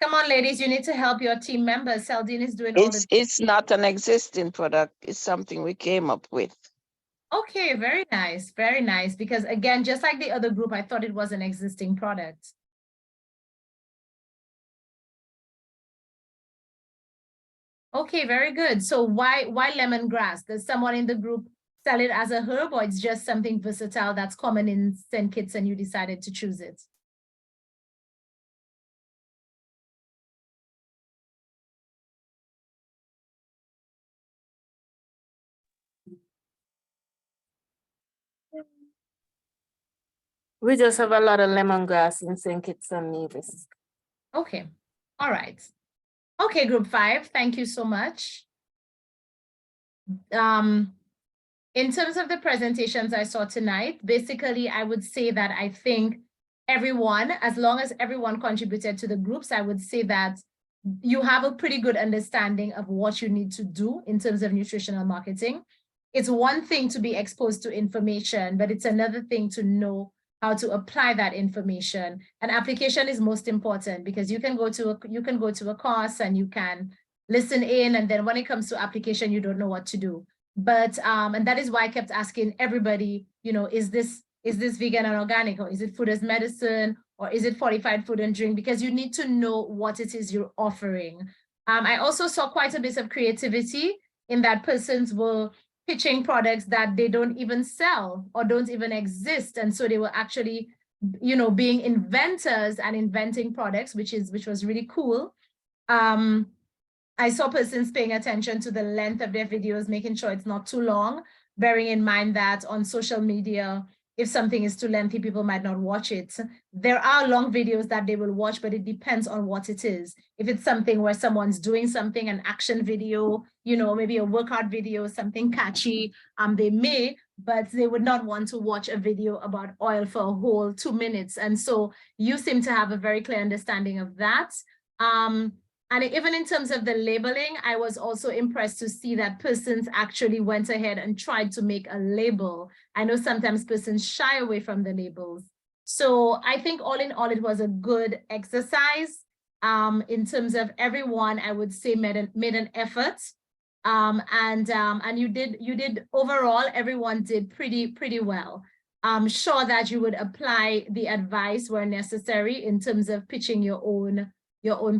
Come on, ladies, you need to help your team members. Seldine is doing all the... It's not an existing product. It's something we came up with. Okay, very nice, very nice. Because again, just like the other group, I thought it was an existing product. Okay, very good. So why lemongrass? Does someone in the group sell it as a herb, or it's just something versatile that's common in St. Kitts and you decided to choose it? We just have a lot of lemongrass in St. Kitts and Nevis. Okay, all right. Okay, group 5, thank you so much. In terms of the presentations I saw tonight, basically, I would say that I think everyone, as long as everyone contributed to the groups, I would say that you have a pretty good understanding of what you need to do in terms of nutritional marketing. It's one thing to be exposed to information, but it's another thing to know how to apply that information. And application is most important because you can go to a course and you can listen in, and then when it comes to application, you don't know what to do. But and that is why I kept asking everybody, you know, is this vegan and organic, or is it food as medicine, or is it fortified food and drink? Because you need to know what it is you're offering. I also saw quite a bit of creativity in that persons were pitching products that they don't even sell or don't even exist. And so they were actually, you know, being inventors and inventing products, which was really cool. I saw persons paying attention to the length of their videos, making sure it's not too long, bearing in mind that on social media, if something is too lengthy, people might not watch it. There are long videos that they will watch, but it depends on what it is. If it's something where someone's doing something, an action video, you know, maybe a workout video, something catchy, they may, but they would not want to watch a video about oil for a whole 2 minutes. And so you seem to have a very clear understanding of that. And even in terms of the labeling, I was also impressed to see that persons actually went ahead and tried to make a label. I know sometimes persons shy away from the labels. So I think all in all, it was a good exercise. In terms of everyone, I would say made an effort. And you did overall, everyone did pretty well. I'm sure that you would apply the advice where necessary in terms of pitching your own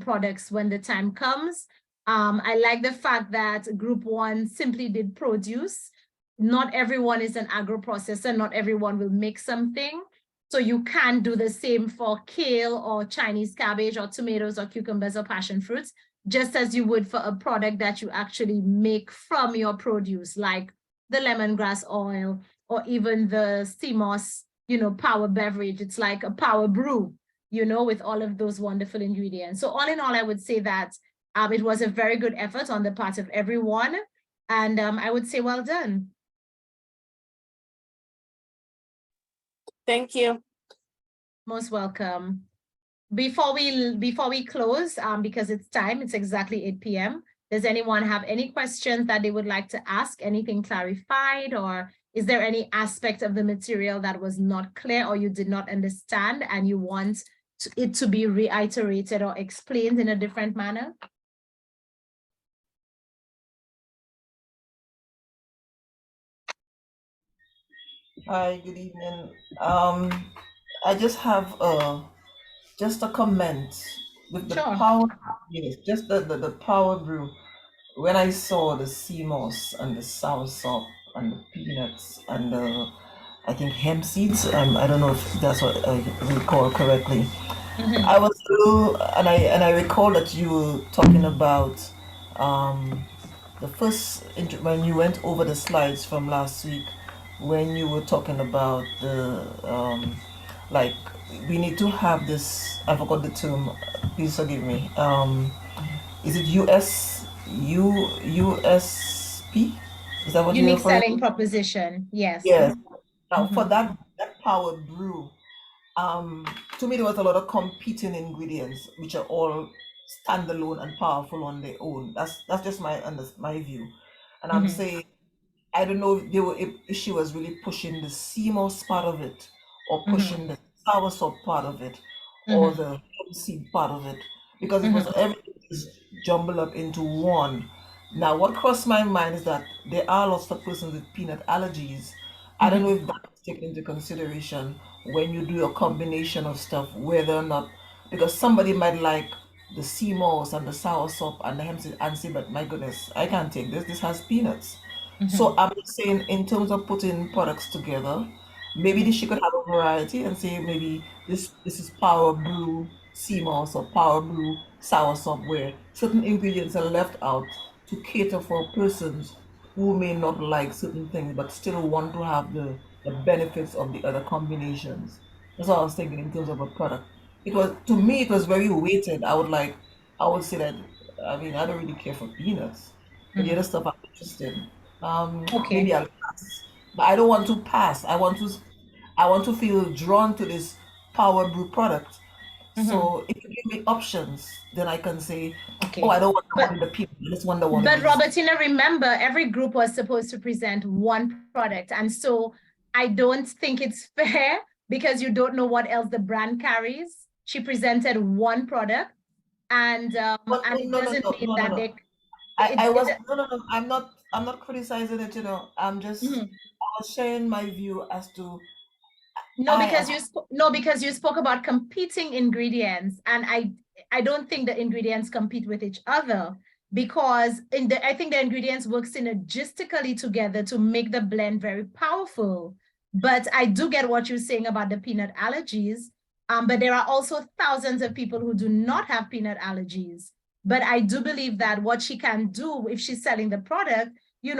products when the time comes. I like the fact that group one simply did produce. Not everyone is an agro processor, not everyone will make something. So you can do the same for kale or Chinese cabbage or tomatoes or cucumbers or passion fruits, just as you would for a product that you actually make from your produce, like the lemongrass oil or even the CMOS, you know, power beverage. It's like a power brew, you know, with all of those wonderful ingredients. So all in all, I would say that it was a very good effort on the part of everyone. And I would say well done. Thank you. Most welcome. Before we close, because it's time, it's exactly 8 p.m. Does anyone have any questions that they would like to ask? Anything clarified, or is there any aspect of the material that was not clear or you did not understand and you want it to be reiterated or explained in a different manner? Hi, good evening. I just have just a comment with the Sure. power, yes, just the power brew. When I saw the CMOS and the soursop and the peanuts and the, I think hemp seeds, I don't know if that's what I recall correctly. I was a little, and I recall that you were talking about the first when you went over the slides from last week, when you were talking about the like we need to have this, I forgot the term, please forgive me. Is it USP? Is that what you're Unique referring selling to? proposition, yes. Yes. Now for that power brew, to me there was a lot of competing ingredients which are all standalone and powerful on their own. That's just my view. And I'm saying I don't know if she was really pushing the CMOS part of it or pushing the soursop part of it or the hemp seed part of it, because it was everything is jumbled up into one. Now, what crossed my mind is that there are lots of persons with peanut allergies. I don't know if that's taken into consideration when you do a combination of stuff, whether or not, because somebody might like the sea moss and the soursop and the hemp seed and say, but my goodness, I can't take this. This has peanuts. So I'm saying in terms of putting products together, maybe she could have a variety and say maybe this is power brew sea moss or power brew soursop, where certain ingredients are left out to cater for persons who may not like certain things but still want to have the benefits of the other combinations. That's what I was thinking in terms of a product. Because to me it was very weighted. I would say that I mean I don't really care for peanuts, but the other stuff I'm interested in. Maybe I'll pass. But I don't want to pass. I want to feel drawn to this Power Brew product. So if you give me options, then I can say, oh, I don't want the one with the peanut. I just want the one with But this. Robertina, remember, every group was supposed to present one product. And so I don't think it's fair because you don't know what else the brand carries. She presented one product and it doesn't mean that they... I was no. I'm not criticizing it. I'm just I was sharing my view as to. No, because you spoke about competing ingredients, and I don't think the ingredients compete with each other, because I think the ingredients work synergistically together to make the blend very powerful. But I do get what you're saying about the peanut allergies. But there are also thousands of people who do not have peanut allergies. But I do believe that what she can do if she's selling the product,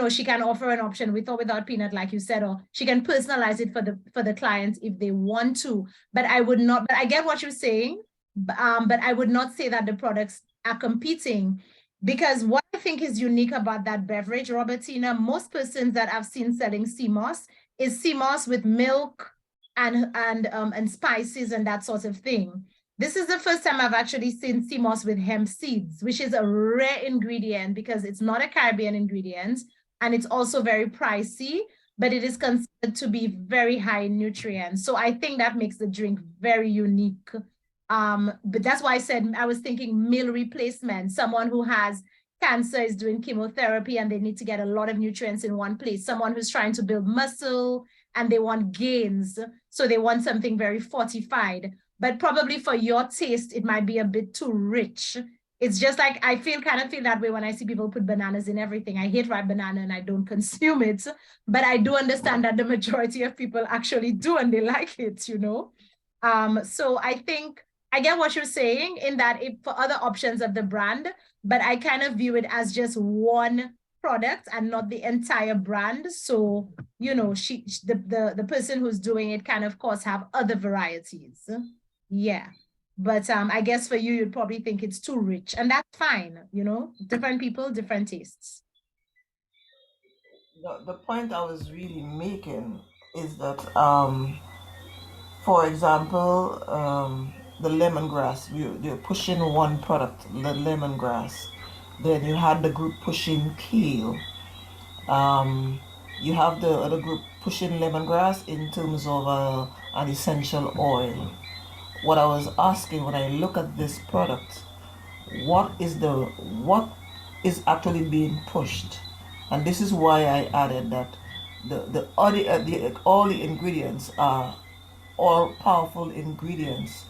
she can offer an option with or without peanut, like you said, or she can personalize it for the clients if they want to. But I would not, but I get what you're saying, but I would not say that the products are competing, because what I think is unique about that beverage, Robertina, most persons that I've seen selling CMOS is CMOS with milk and spices and that sort of thing. This is the first time I've actually seen CMOS with hemp seeds, which is a rare ingredient because it's not a Caribbean ingredient, and it's also very pricey, but it is considered to be very high in nutrients. So I think that makes the drink very unique. But that's why I said I was thinking meal replacement. Someone who has cancer is doing chemotherapy and they need to get a lot of nutrients in one place. Someone who's trying to build muscle and they want gains, so they want something very fortified. But probably for your taste, it might be a bit too rich. It's just like, I kind of feel that way when I see people put bananas in everything. I hate ripe banana and I don't consume it, but I do understand that the majority of people actually do and they like it, So I think I get what you're saying in that for other options of the brand, but I kind of view it as just one product and not the entire brand. So, the person who's doing it can, of course, have other varieties. Yeah, but I guess for you, you'd probably think it's too rich, and that's fine. Different people, different tastes. The point I was really making is that, for example, the lemongrass, you're pushing one product, the lemongrass. Then you had the group pushing kale. You have the other group pushing lemongrass in terms of an essential oil. What I was asking when I look at this product, what is actually being pushed? And this is why I added that all the ingredients are all powerful ingredients.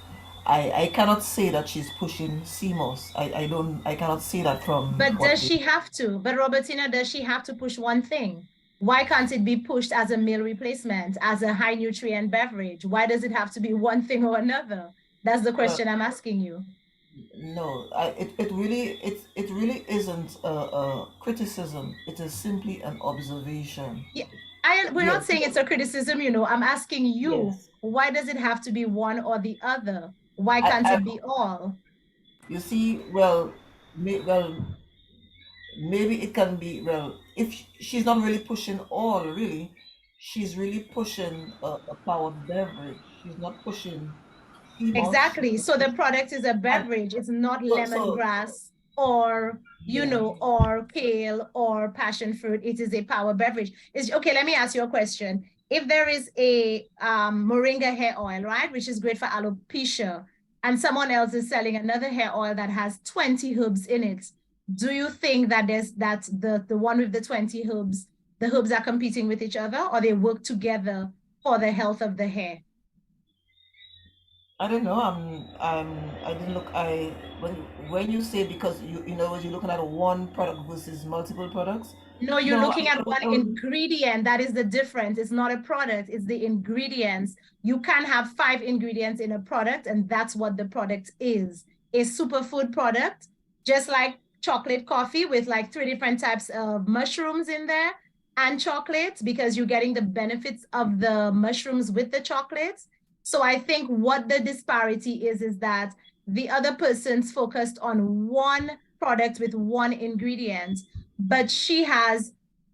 I cannot say that she's pushing CMOS. I cannot say that from. But does she have to? But Robertina, does she have to push one thing? Why can't it be pushed as a meal replacement, as a high nutrient beverage? Why does it have to be one thing or another? That's the question I'm asking you. No, it really isn't a criticism. It is simply an observation. Yeah, we're not saying it's a criticism. I'm asking you, why does it have to be one or the other? Why can't it be all? You see, maybe it can be, if she's not really pushing all, really, she's really pushing a power beverage. She's not pushing CMOS. Exactly. So the product is a beverage. It's not lemongrass or, or kale or passion fruit. It is a power beverage. Okay, let me ask you a question. If there is a moringa hair oil, right, which is great for alopecia, and someone else is selling another hair oil that has 20 herbs in it, do you think that the one with the 20 herbs, the herbs are competing with each other, or they work together for the health of the hair? I don't know. I didn't look. When you say, because you're looking at one product versus multiple products. No, you're looking at one ingredient. That is the difference. It's not a product. It's the ingredients. You can have 5 ingredients in a product, and that's what the product is. A superfood product, just like chocolate coffee with like 3 different types of mushrooms in there and chocolates, because you're getting the benefits of the mushrooms with the chocolates. So I think what the disparity is that the other person's focused on one product with one ingredient, but she has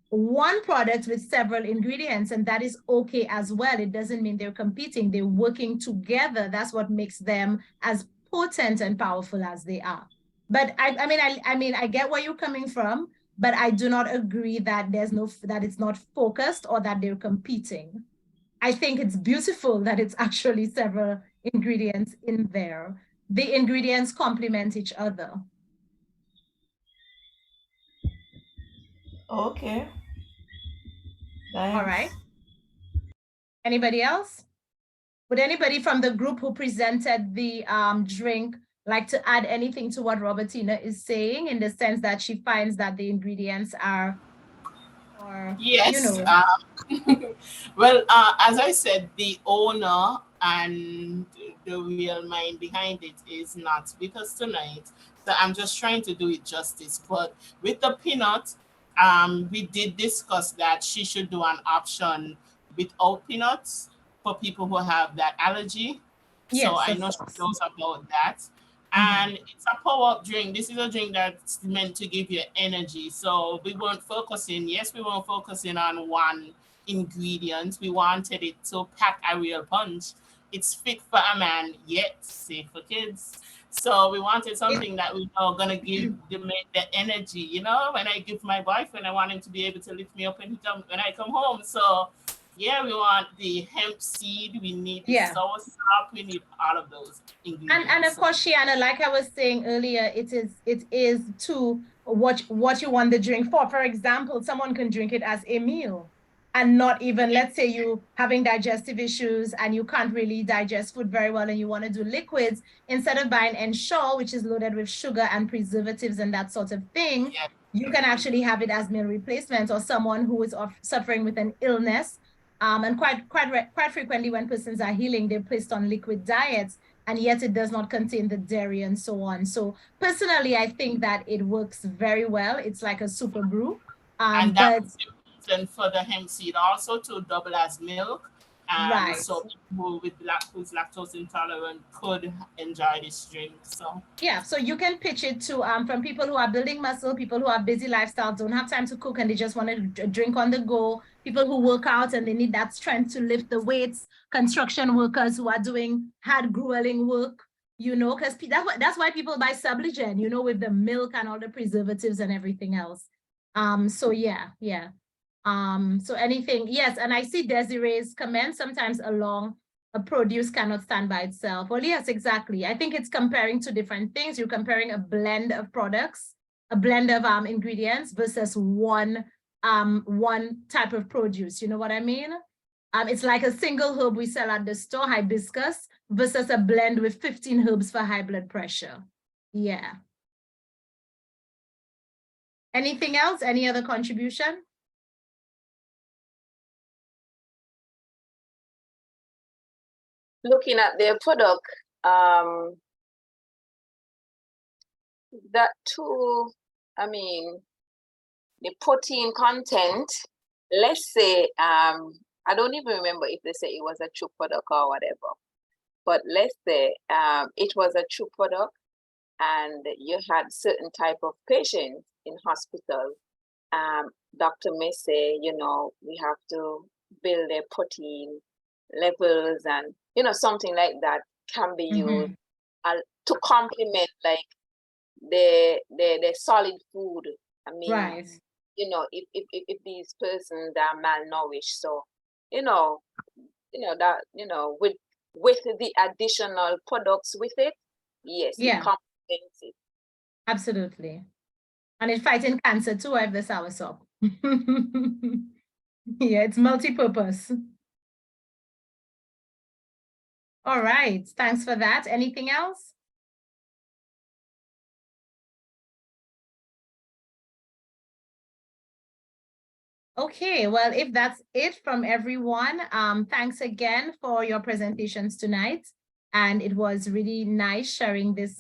one product with several ingredients, and that is okay as well. It doesn't mean they're competing, they're working together. That's what makes them as potent and powerful as they are. But I mean, I get where you're coming from, but I do not agree that that it's not focused or that they're competing. I think it's beautiful that it's actually several ingredients in there. The ingredients complement each other. Okay. All Thanks. right. Anybody else? Would anybody from the group who presented the drink like to add anything to what Robertina is saying, in the sense that she finds that the ingredients are, or, Yes. Well, as I said, the owner and the real mind behind it is not with us tonight. So I'm just trying to do it justice. But with the peanut, we did discuss that she should do an option without peanuts for people who have that allergy. So yes, I of know she course. knows about that. And it's a power-up drink. This is a drink that's meant to give you energy. So we weren't focusing, yes, we weren't focusing on one ingredient. We wanted it to pack a real punch. It's fit for a man, yet safe for kids. So we wanted something that we are gonna give the energy. You know, when I give my boyfriend, I want him to be able to lift me up when I come home. So yeah, we want the hemp seed, we need the soursop, we need all of those ingredients. And of course, Shiana, like I was saying earlier, it is to what you want the drink for. For example, someone can drink it as a meal and not even, let's say you having digestive issues and you can't really digest food very well and you want to do liquids, instead of buying Ensure, which is loaded with sugar and preservatives and that sort of thing, you can actually have it as meal replacement, or someone who is suffering with an illness. And quite frequently when persons are healing, they're placed on liquid diets, and yet it does not contain the dairy and so on. So personally, I think that it works very well. It's like a super brew. And that's the reason for the hemp seed also, to double as milk. And so people who's lactose intolerant could enjoy this drink. So yeah, so you can pitch it to from people who are building muscle, people who have busy lifestyles, don't have time to cook, and they just want to drink on the go, people who work out and they need that strength to lift the weights, construction workers who are doing hard grueling work, you know, because that's why people buy Subligen, you know, with the milk and all the preservatives and everything else. So yeah. So anything, yes, and I see Desiree's comment sometimes along a produce cannot stand by itself. Well, yes, exactly. I think it's comparing two different things. You're comparing a blend of products, a blend of ingredients versus one type of produce. You know what I mean? It's like a single herb we sell at the store, hibiscus, versus a blend with 15 herbs for high blood pressure. Yeah. Anything else? Any other contribution? Looking at their product, that too, I mean, the protein content, let's say, I don't even remember if they say it was a true product or whatever, but let's say it was a true product and you had certain type of patients in hospital. Doctor may say, you know, we have to build their protein levels, and you know, something like that can be used to complement like the solid food. I mean, you know, if these persons are malnourished, so you know that, you know, with the additional products with it, yes, it complements it. Absolutely. And it's fighting cancer too, I have the soursop. Yeah, it's multi-purpose. All right, thanks for that. Anything else? Okay, well, if that's it from everyone, thanks again for your presentations tonight. And it was really nice sharing this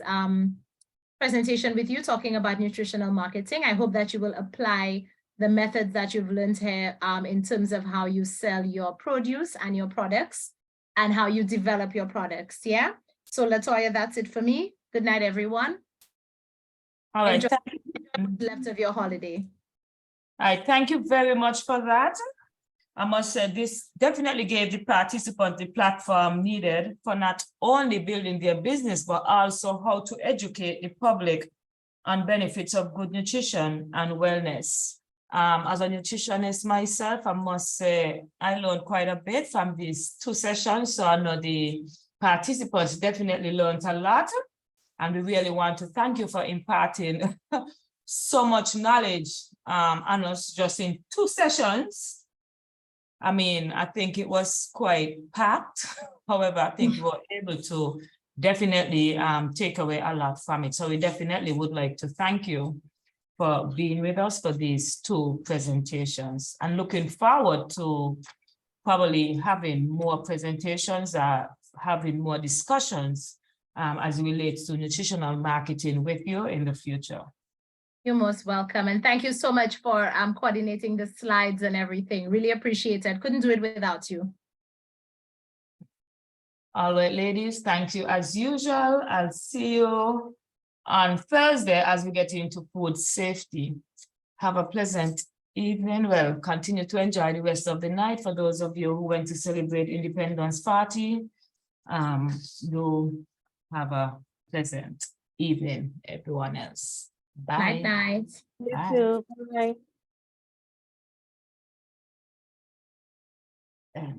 presentation with you, talking about nutritional marketing. I hope that you will apply the methods that you've learned here in terms of how you sell your produce and your products and how you develop your products. Yeah. So Latoya, that's it for me. Good night, everyone. All right. Enjoy what's left of your holiday. I thank you very much for that. I must say this definitely gave the participants the platform needed for not only building their business, but also how to educate the public on benefits of good nutrition and wellness. As a nutritionist myself, I must say I learned quite a bit from these 2 sessions. So I know the participants definitely learned a lot. And we really want to thank you for imparting so much knowledge on us just in 2 sessions. I mean, I think it was quite packed. However, I think we were able to definitely take away a lot from it. So we definitely would like to thank you for being with us for these 2 presentations, and looking forward to probably having more presentations, having more discussions as it relates to nutritional marketing with you in the future. You're most welcome. And thank you so much for coordinating the slides and everything. Really appreciate it. Couldn't do it without you. All right, ladies, thank you as usual. I'll see you on Thursday as we get into food safety. Have a pleasant evening. Well, continue to enjoy the rest of the night. For those of you who went to celebrate Independence Party, do have a pleasant evening, everyone else. Bye. Night, night. You Bye. too. Bye.